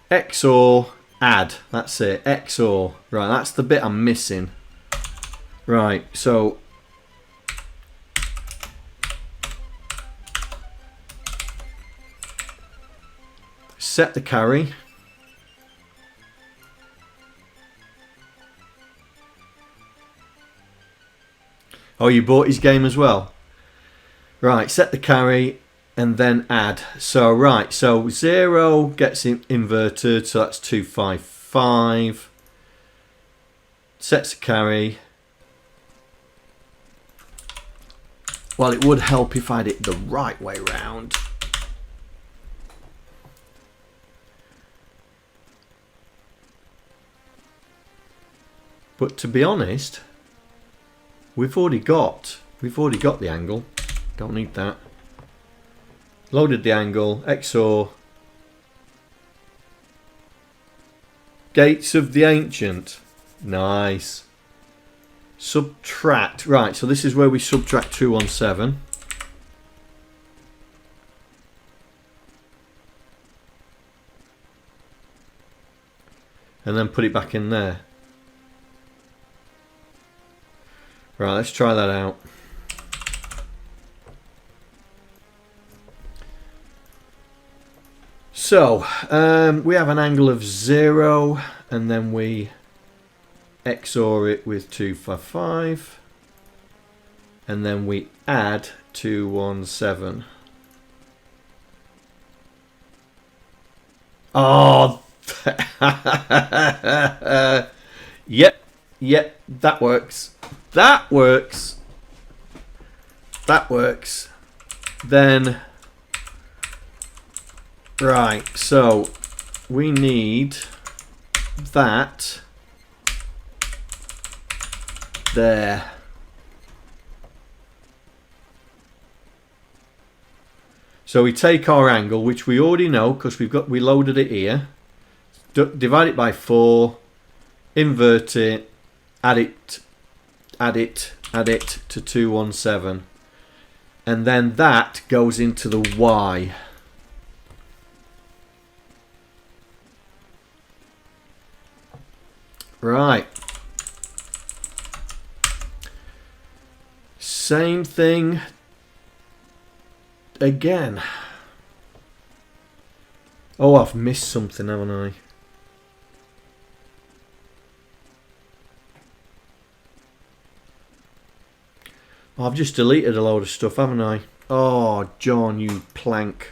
XOR add. That's it. XOR. Right, that's the bit I'm missing. Right, so set the carry. Oh, you bought his game as well? Right, set the carry and then add. So, right, so 0 gets inverted, so that's 255. Sets the carry. Well, it would help if I had it the right way round. But to be honest, we've already got the angle. Don't need that. Loaded the angle. XOR. Gates of the Ancient. Nice. Subtract. Right, so this is where we subtract 217. And then put it back in there. Right, let's try that out. So, we have an angle of 0, and then we XOR it with 255, and then we add 217. Oh, yep, that works. That works. That works. Then, right, so we need that there. So we take our angle, which we already know because we loaded it here. Divide it by 4, invert it, add it to 217, and then that goes into the Y. Right. Same thing again. Oh, I've missed something, haven't I? I've just deleted a load of stuff, haven't I? Oh, John, you plank.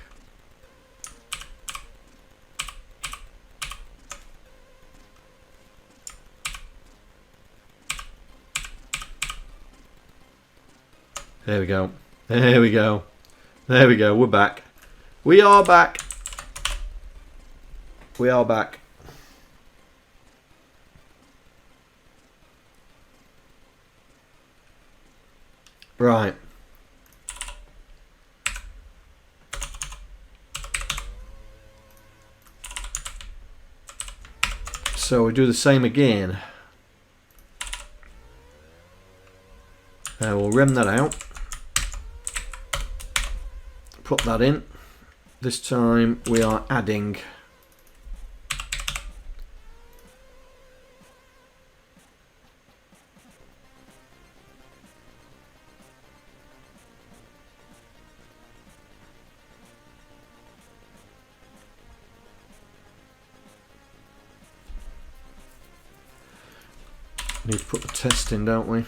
There we go. There we go. There we go. We're back. We are back. We are back. Right. So we do the same again. We'll rem that out. Put that in. This time we are adding. Need to put the test in, don't we?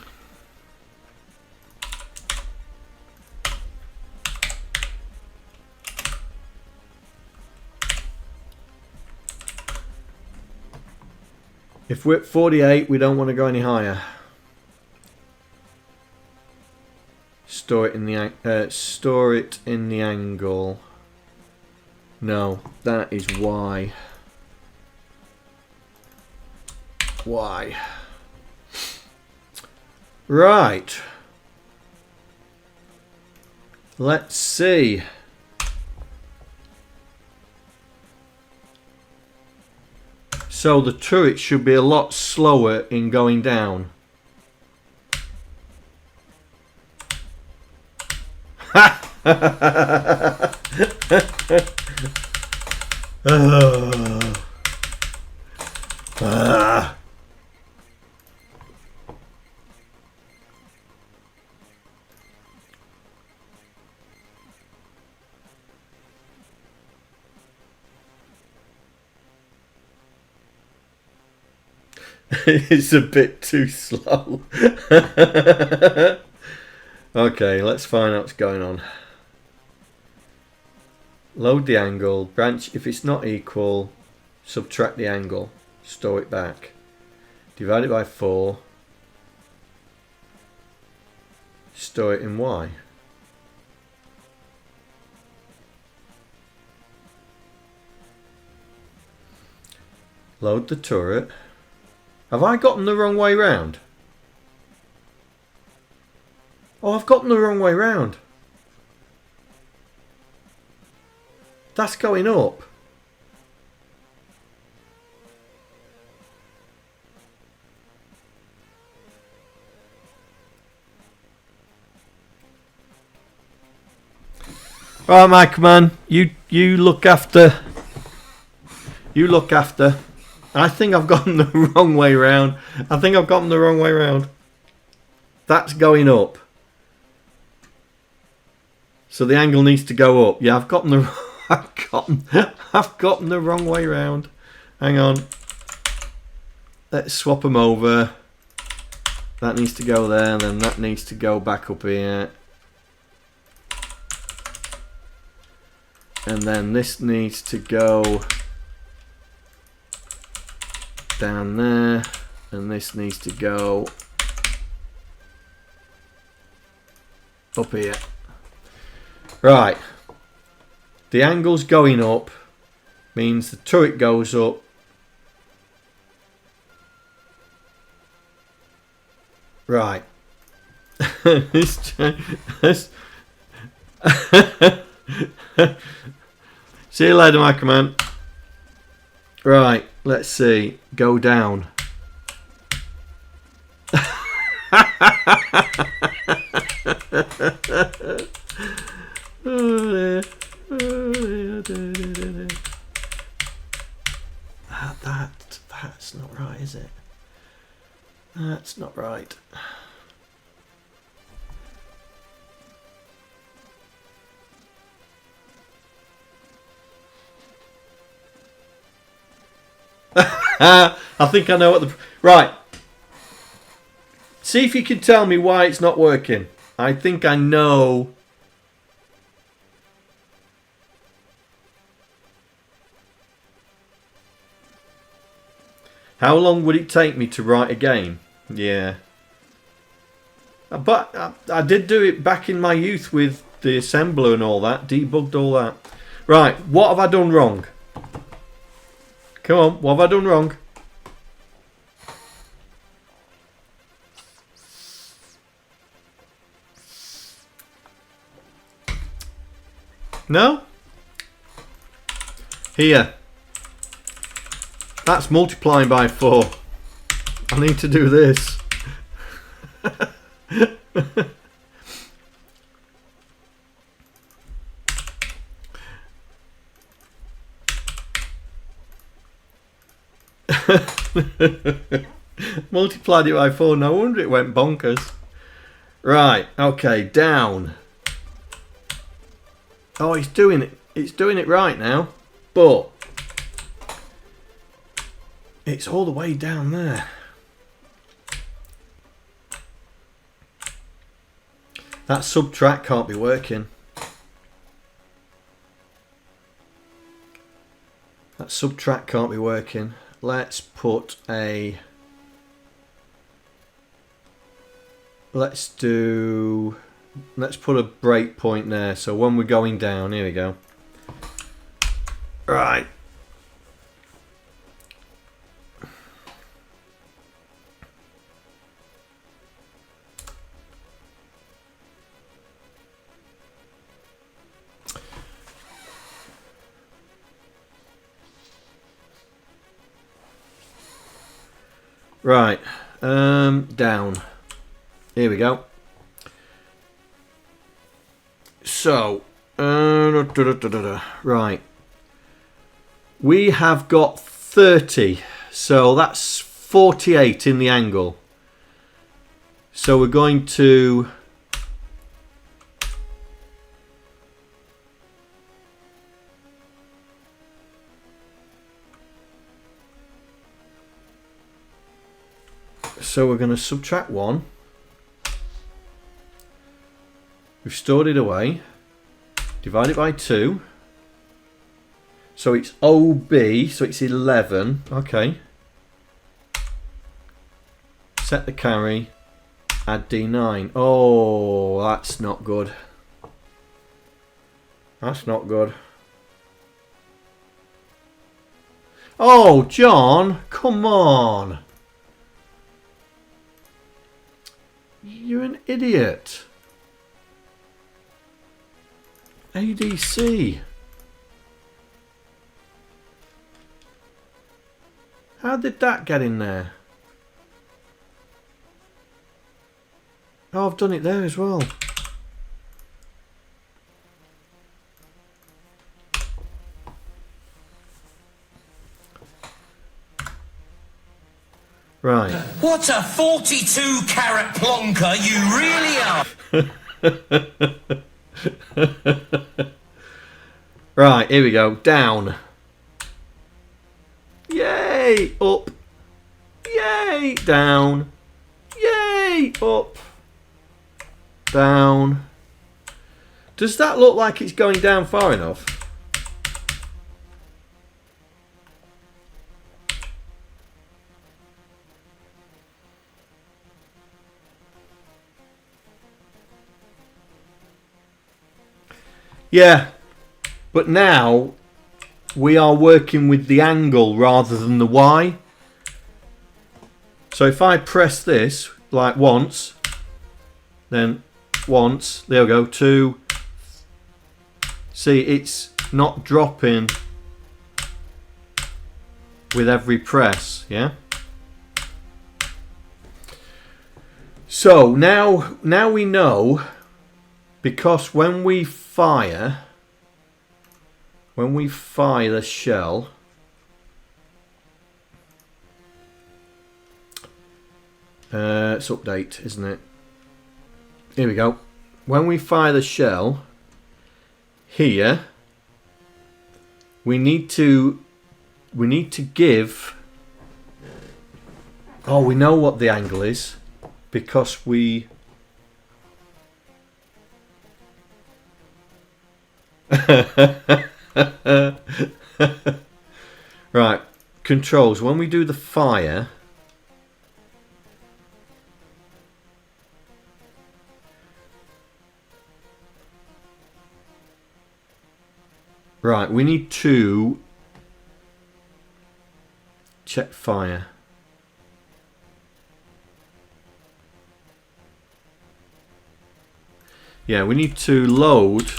If we're at 48, we don't want to go any higher. Store it in the angle. No, that is Y. Y. Right. Let's see. So the turret should be a lot slower in going down. Ah. It's a bit too slow. Okay, let's find out what's going on. Load the angle, branch if it's not equal, subtract the angle, store it back. Divide it by 4, store it in Y. Load the turret. Have I gotten the wrong way round? Oh, I've gotten the wrong way round. That's going up. Right, Mikroman, you look after. You look after. I think I've gotten the wrong way round. I think I've gotten the wrong way round. That's going up. So the angle needs to go up. Yeah, I've gotten the I've gotten the wrong way round. Hang on. Let's swap them over. That needs to go there, and then that needs to go back up here. And then this needs to go down there, and this needs to go up here. Right, the angle's going up, means the turret goes up. Right. See you later, Mikroman. Right, let's see. Go down. That's not right, is it? That's not right. I think I know what the... Right. See if you can tell me why it's not working. I think I know. How long would it take me to write a game? Yeah. But I did do it back in my youth with the assembler and all that. Debugged all that. Right. What have I done wrong? Come on, what have I done wrong? No? Here. That's multiplying by 4. I need to do this. Multiplied it by 4. No wonder it went bonkers. Right, okay, down. Oh, it's doing it. It's doing it right now. But it's all the way down there. That subtract can't be working. That subtract can't be working. Let's put a... Let's put a breakpoint there. So when we're going down, here we go. Right. Right, down. Here we go. So, right. We have got 30 So that's 48 in the angle. So we're going to... So we're going to subtract 1. We've stored it away. Divide it by 2. So it's OB, so it's 11. Okay. Set the carry. Add D9. Oh, that's not good. That's not good. Oh, John, come on. You're an idiot. ADC. How did that get in there? Oh, I've done it there as well. Right. What a 42 carat plonker you really are! Right, here we go. Down. Yay! Up. Yay! Down. Yay! Up. Down. Does that look like it's going down far enough? Yeah, but now we are working with the angle rather than the Y. So if I press this like once, then once, there we go, 2. See, it's not dropping with every press, yeah? So now we know, because when we fire the shell, it's update, isn't it? Here we go. When we fire the shell here, we need to give, oh, we know what the angle is because we right, controls, when we do the fire, right, we need to check fire. Yeah, we need to load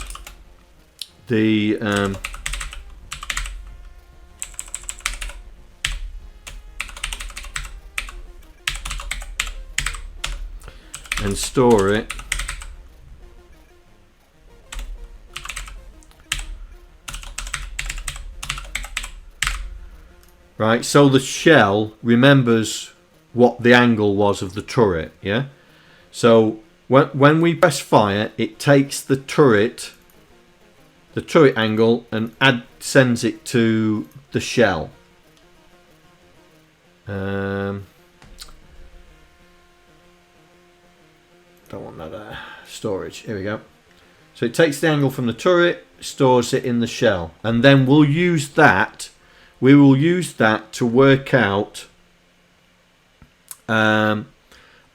the and store it. Right, so the shell remembers what the angle was of the turret, yeah? So when we press fire, it takes the turret angle and sends it to the shell. Don't want that storage. Here we go. So it takes the angle from the turret, stores it in the shell, and then we'll use that. We will use that to work out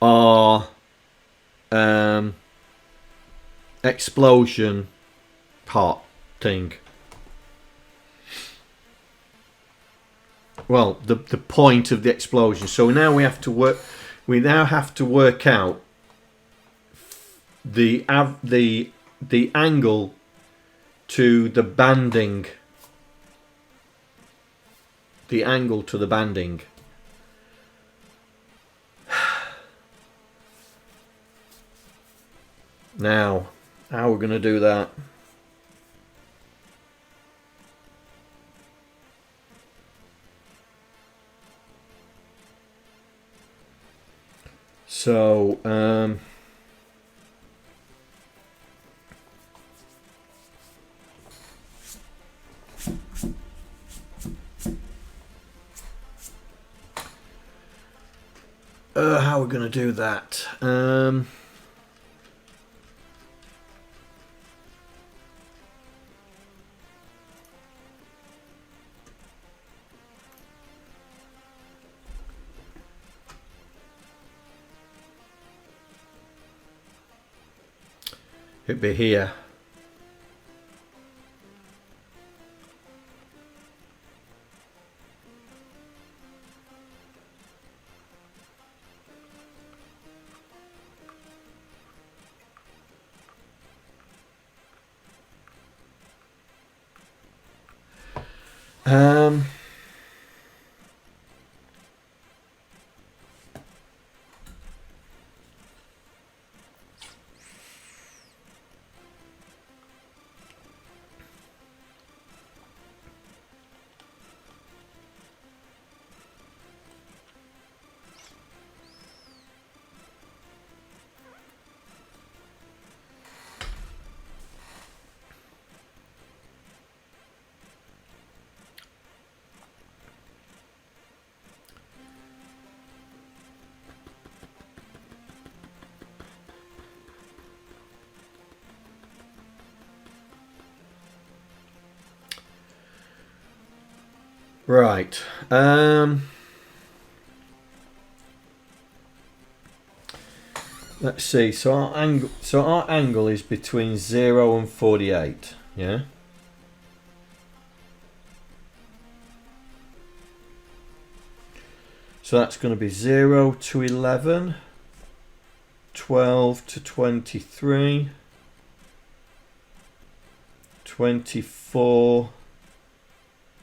our explosion part thing. Well, the point of the explosion. So now we have to work. We now have to work out the angle to the banding. The angle to the banding. Now, how we're going to do that? So, how are we going to do that? It'd be here. Right. Let's see. So our angle is between 0 and 48. Yeah. So that's going to be 0 to 11, 12 to 23, 24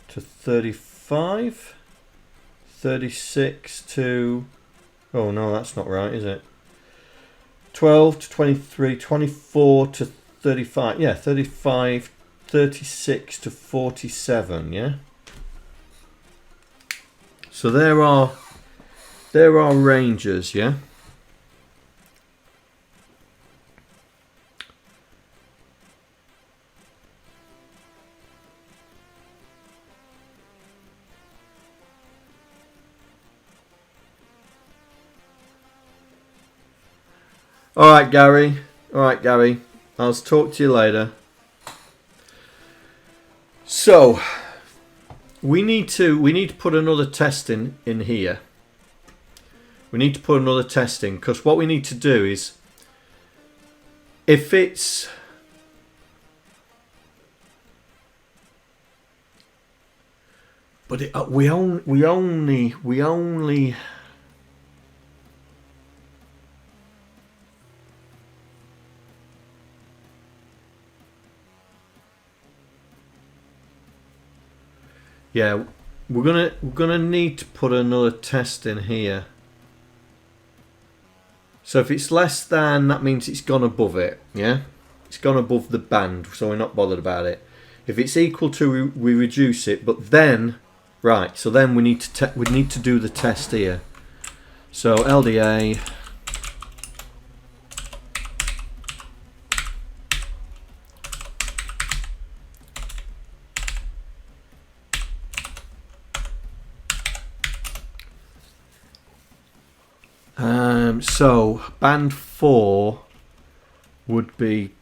to 35, 36 to, oh no, that's not right, is it? 12 to 23, 24 to 35, yeah, 35, 36 to 47, yeah? So there are ranges, yeah? Alright, Gary. Alright, Gary. I'll talk to you later. So, we need to put another test in here. We need to put another test in, because what we need to do is, if it's we only yeah, we're gonna need to put another test in here. So if it's less than, that means it's gone above it, yeah? It's gone above the band, so we're not bothered about it. If it's equal to, we reduce it, but then, right, so then we need to do the test here. So LDA, so band 4 would be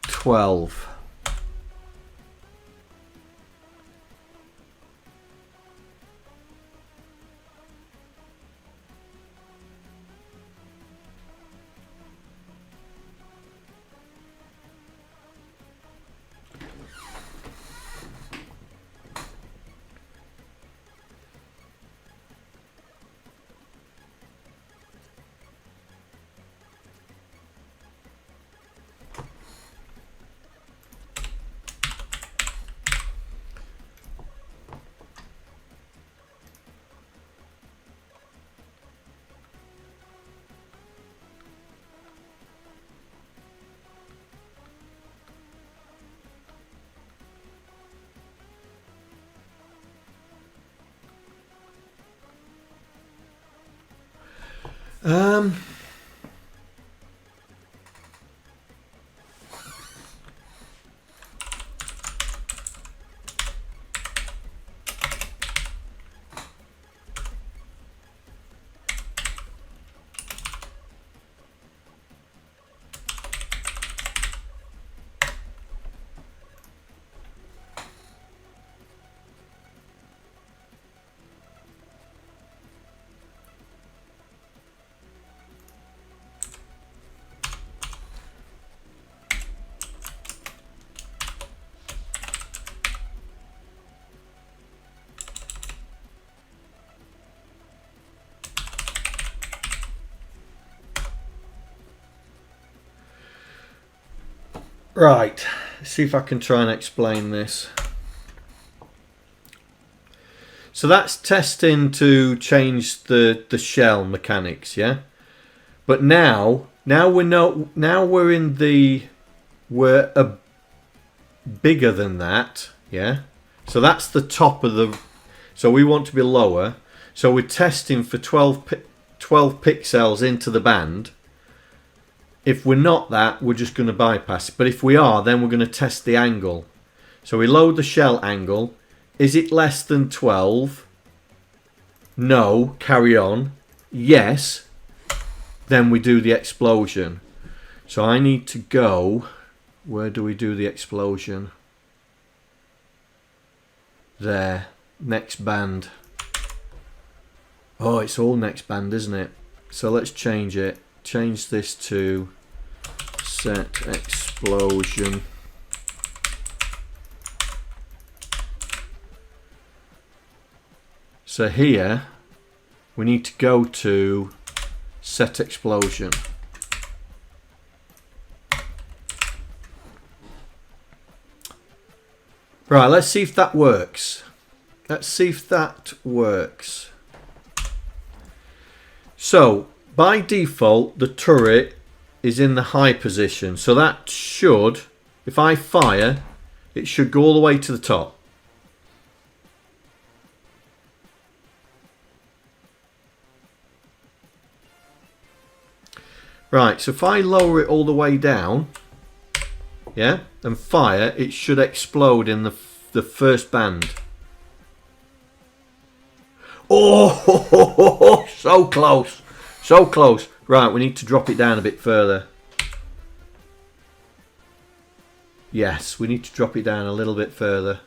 12. Right, let's see if I can try and explain this. So that's testing to change the shell mechanics, yeah. But now we're in the we're bigger than that, yeah. So that's the top of the. So we want to be lower. So we're testing for 12 pixels into the band. If we're not that, we're just going to bypass it. But if we are, then we're going to test the angle. So we load the shell angle. Is it less than 12? No. Carry on. Yes. Then we do the explosion. So I need to go. Where do we do the explosion? There. Next band. Oh, it's all next band, isn't it? So let's change it. Change this to set explosion. So here we need to go to set explosion. Right, let's see if that works. Let's see if that works. So by default, the turret is in the high position. So that should, if I fire, it should go all the way to the top. Right, so if I lower it all the way down, yeah, and fire, it should explode in the first band. Oh, so close. So close. Right, we need to drop it down a bit further. Yes, we need to drop it down a little bit further.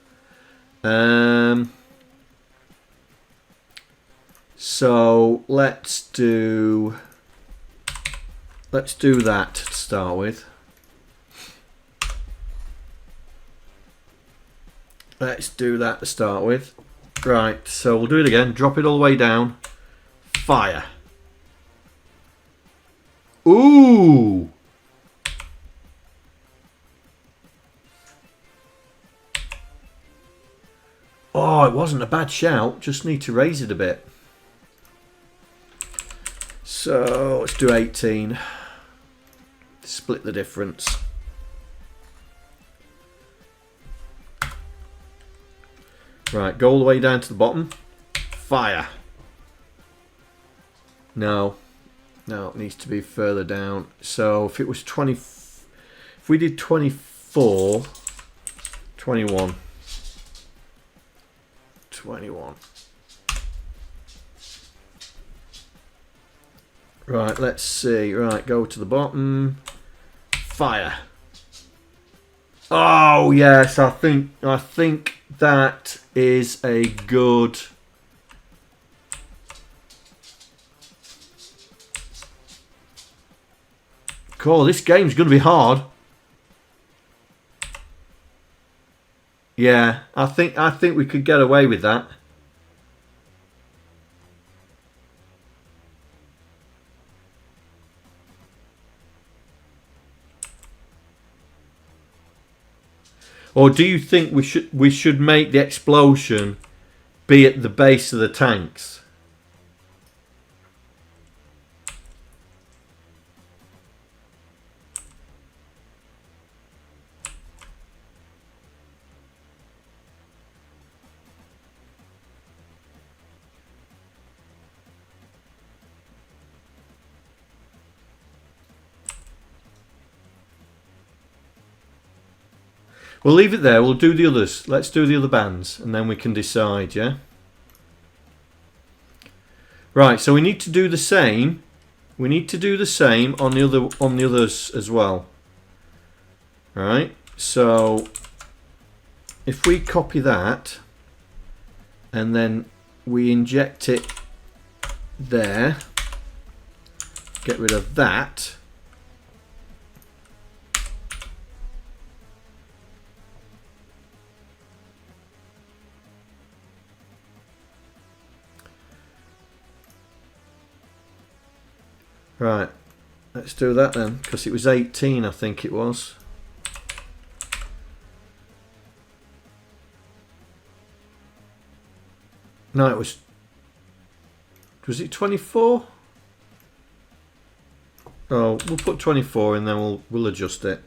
So let's do that to start with. Let's do that to start with. Right, so we'll do it again. Drop it all the way down. Fire. Ooh! Oh, it wasn't a bad shout. Just need to raise it a bit. So let's do 18. Split the difference. Right, go all the way down to the bottom. Fire. No. No, it needs to be further down. So if it was 20, if we did 24, 21. 21. Right, let's see. Right, go to the bottom. Fire. Oh yes, I think that is a good. Cool, this game's going to be hard. Yeah, I think we could get away with that. Or do you think we should make the explosion be at the base of the tanks? We'll leave it there. We'll do the others. Let's do the other bands, and then we can decide. Yeah. Right. So we need to do the same. We need to do the same on the others as well. All right. So if we copy that, and then we inject it there, get rid of that. Right, let's do that then, because it was 18, I think it was. No, it was it 24? Oh, we'll put 24 and then we'll adjust it.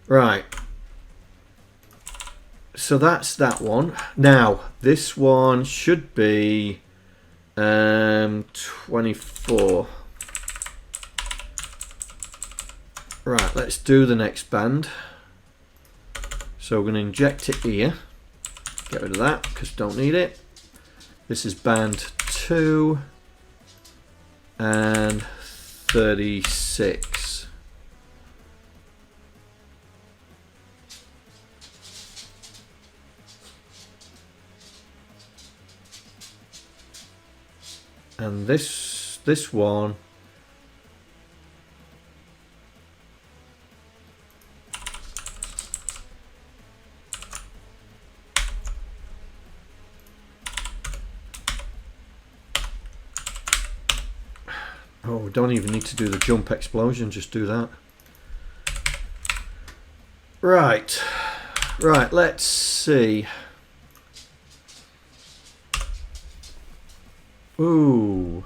Right. So that's that one. Now, this one should be 24. Right, let's do the next band. So we're going to inject it here. Get rid of that because don't need it. This is band 2 and 36. And this one oh, we don't even need to do the jump explosion, just do that. Right, let's see. Ooh.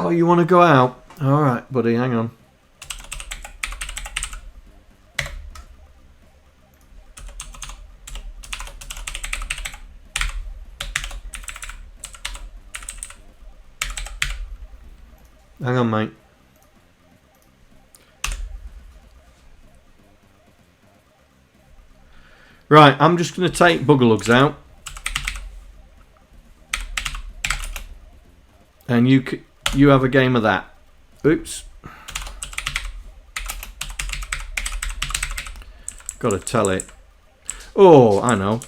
Oh, you want to go out? All right, buddy, hang on. Hang on, mate. Right, I'm just going to take Buggerlugs out. And you have a game of that. Oops. Got to tell it. Oh, I know.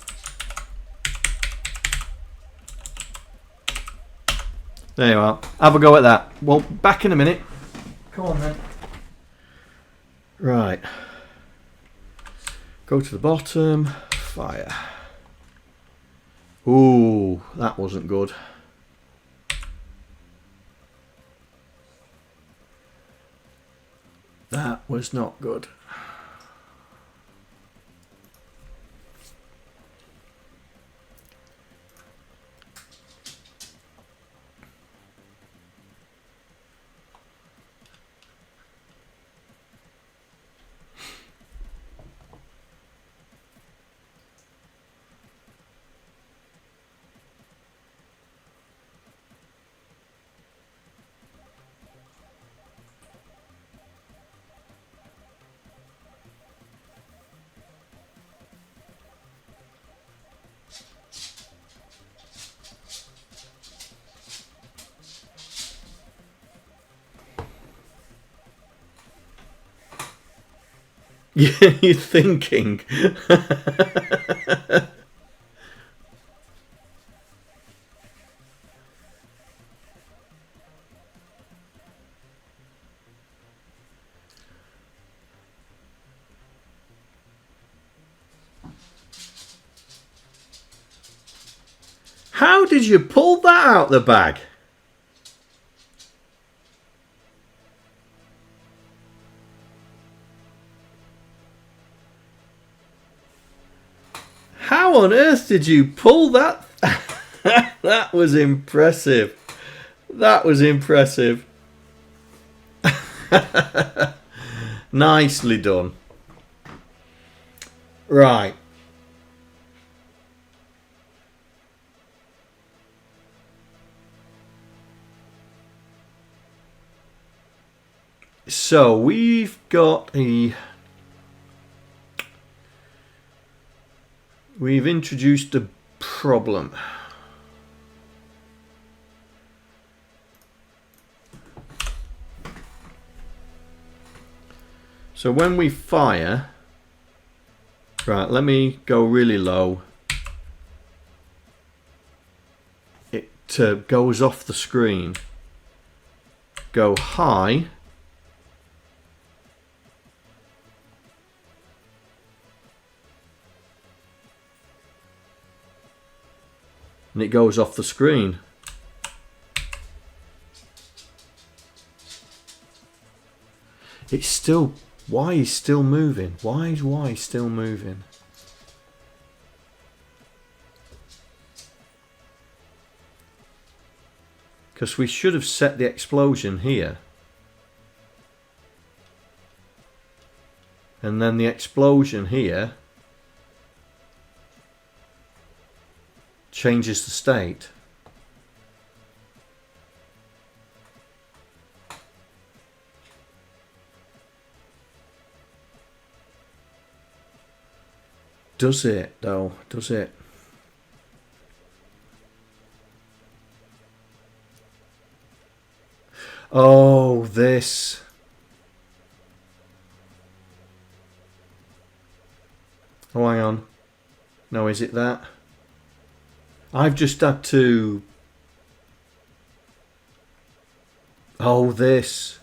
There you are. Have a go at that. Well, back in a minute. Come on then. Right. Go to the bottom. Fire. Ooh, that wasn't good. That was not good. Yeah, you're thinking. How did you pull that out the bag? How on earth did you pull that? That was impressive. That was impressive. Nicely done. Right. So we've got a... We've introduced a problem. So when we fire, right, let me go really low. It goes off the screen. Go high. And it goes off the screen. It's still... Y is still moving. Why is Y still moving? Because we should have set the explosion here. And then the explosion here changes the state. Does it though? Does it? Oh, this. Oh, hang on. No, is it that? I've just had to... Oh, this.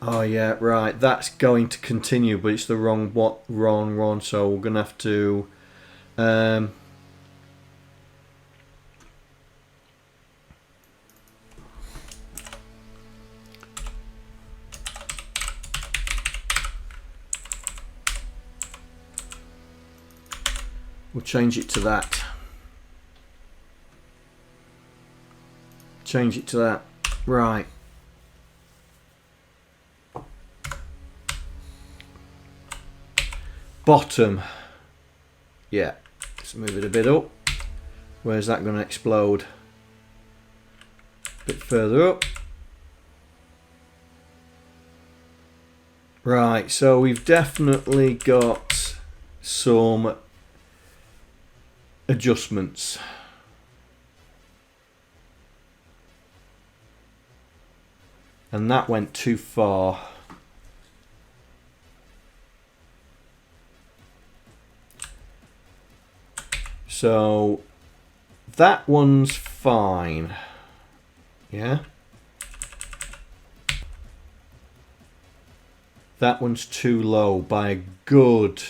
Oh, yeah, right. That's going to continue, but it's the wrong one. So we're going to have to... We'll change it to that. Change it to that. Right. Bottom. Yeah. Let's move it a bit up. Where's that going to explode? A bit further up. Right. So we've definitely got some adjustments. And that went too far. So that one's fine. Yeah. That one's too low by a good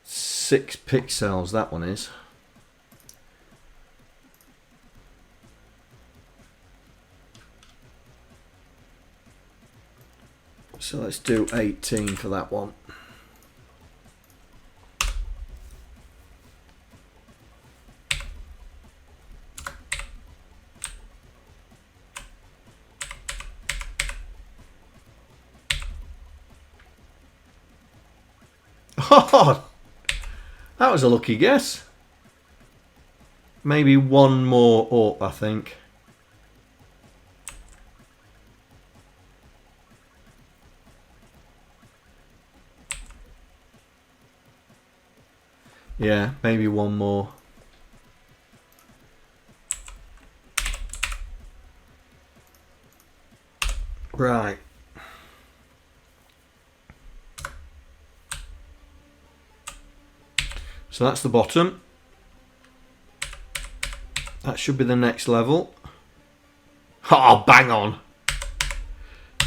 6 pixels, that one is. So let's do 18 for that one. Oh! That was a lucky guess. Maybe one more up, I think. Yeah, maybe one more. Right. So that's the bottom. That should be the next level. Oh, bang on.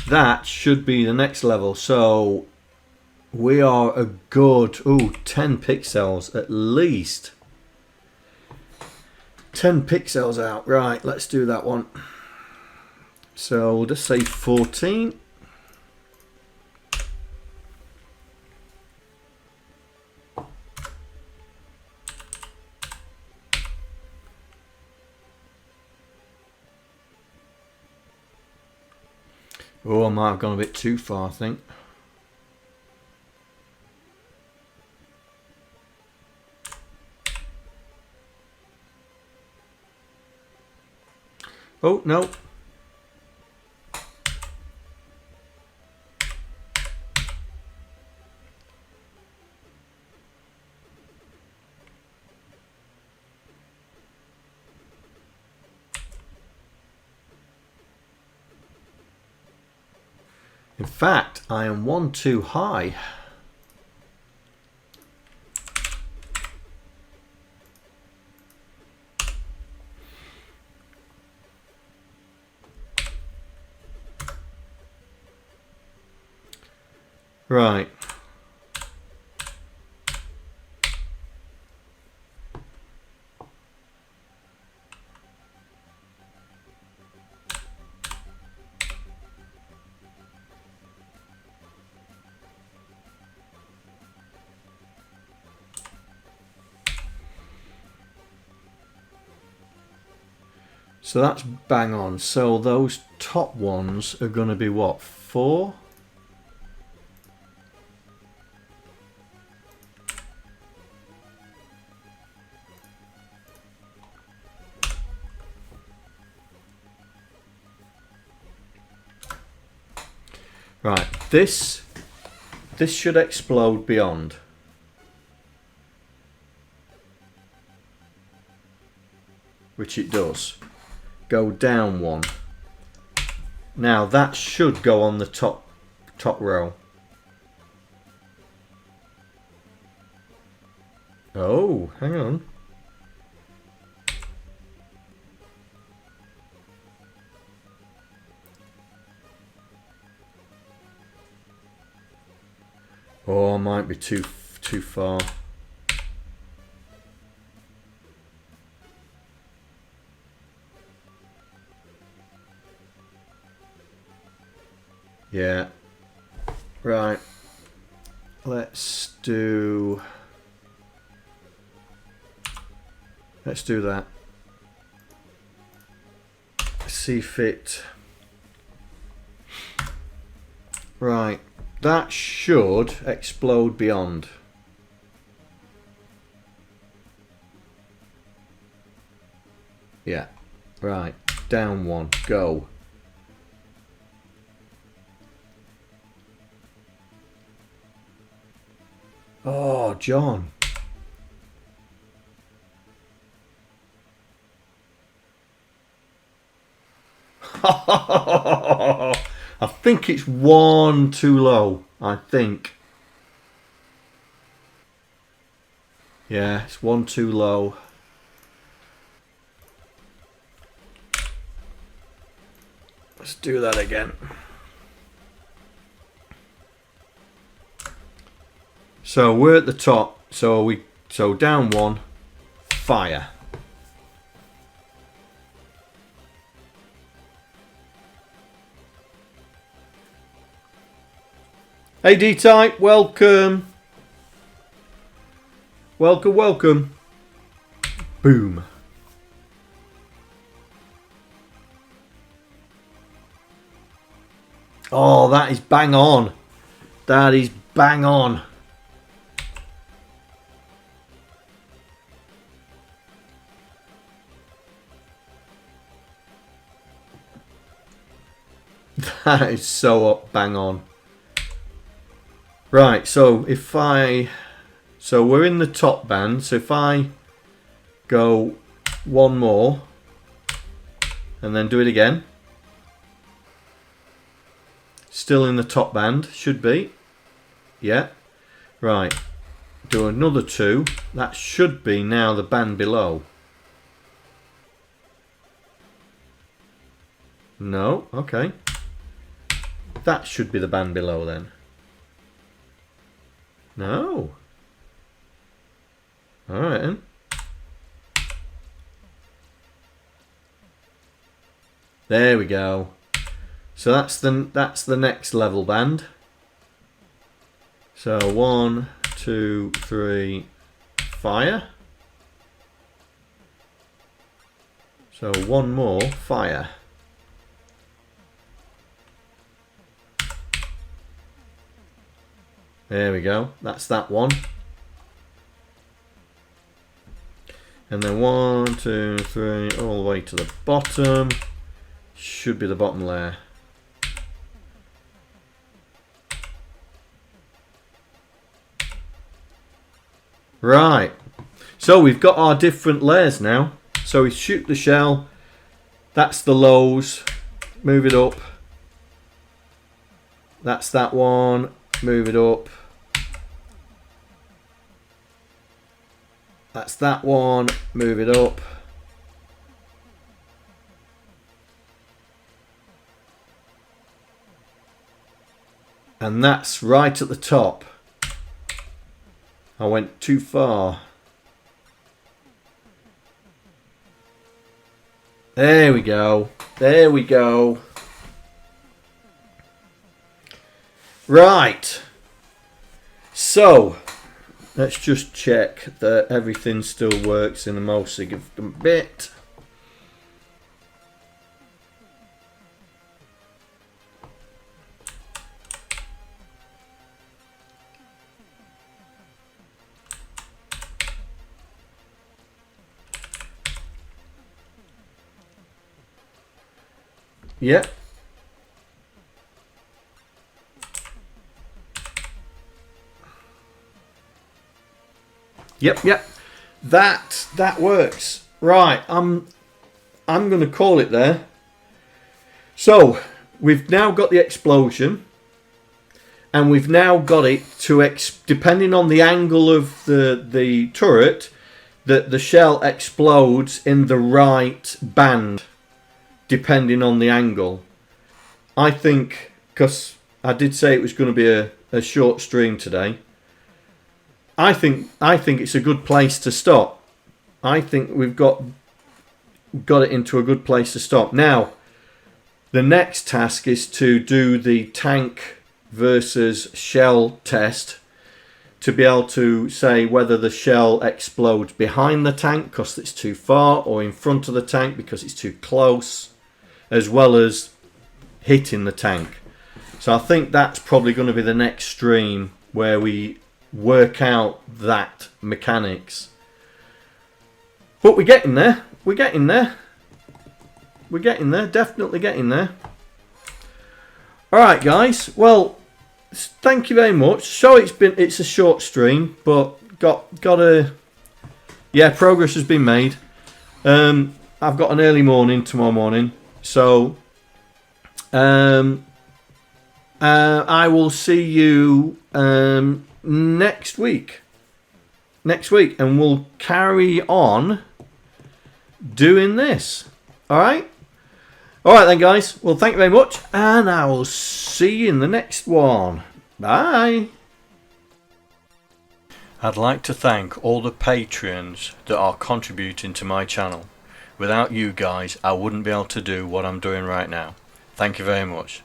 that should be the next level. So we are a good 10 pixels at least. 10 pixels out. Right, let's do that one. So we'll just say 14. Oh, I might have gone a bit too far, I think. Oh, no. In fact, I am one too high. Right. So that's bang on. So those top ones are going to be what? 4? Right, this should explode beyond. Which it does. Go down 1. Now that should go on the top row. Oh, hang on. Oh, I might be too far. Yeah. Right. Let's do that. See fit. Right. That should explode beyond. Yeah. Right. Down 1. Go. Oh, John. I think it's 1 too low. I think. Yeah, it's 1 too low. Let's do that again. So we're at the top. So down 1. Fire. Hey D-Type, welcome. Welcome, welcome. Boom. Oh, that is bang on. That is bang on. That is so up, bang on. Right, so so we're in the top band, so if I go 1 more and then do it again, still in the top band, should be, yeah, right, do another 2, that should be now the band below. No, okay. that should be the band below then. No. Alright then. There we go. So that's the next level band. So 1, 2, 3, fire. So one more, fire. There we go. That's that one. And then 1, 2, 3, all the way to the bottom. Should be the bottom layer. Right. So we've got our different layers now. So we shoot the shell. That's the lows. Move it up. That's that one. Move it up. That's that one. Move it up. And that's right at the top. I went too far. There we go. There we go. Right. So, let's just check that everything still works in the most significant bit. Yep. Yep. That works. Right, I'm going to call it there. So, we've now got the explosion, and we've now got it to depending on the angle of the turret, that the shell explodes in the right band. Depending on the angle. I think, because I did say it was going to be a short stream today, I think it's a good place to stop. I think we've got it into a good place to stop. Now, the next task is to do the tank versus shell test to be able to say whether the shell explodes behind the tank because it's too far, or in front of the tank because it's too close, as well as hitting the tank. So I think that's probably going to be the next stream where we work out that mechanics. But we're getting there. We're getting there. We're getting there. Definitely getting there. Alright guys. Well, thank you very much. So it's a short stream, but got a progress has been made. I've got an early morning tomorrow morning. So, I will see you next week. And we'll carry on doing this. Alright? Alright then, guys. Well, thank you very much. And I will see you in the next one. Bye. I'd like to thank all the patrons that are contributing to my channel. Without you guys, I wouldn't be able to do what I'm doing right now. Thank you very much.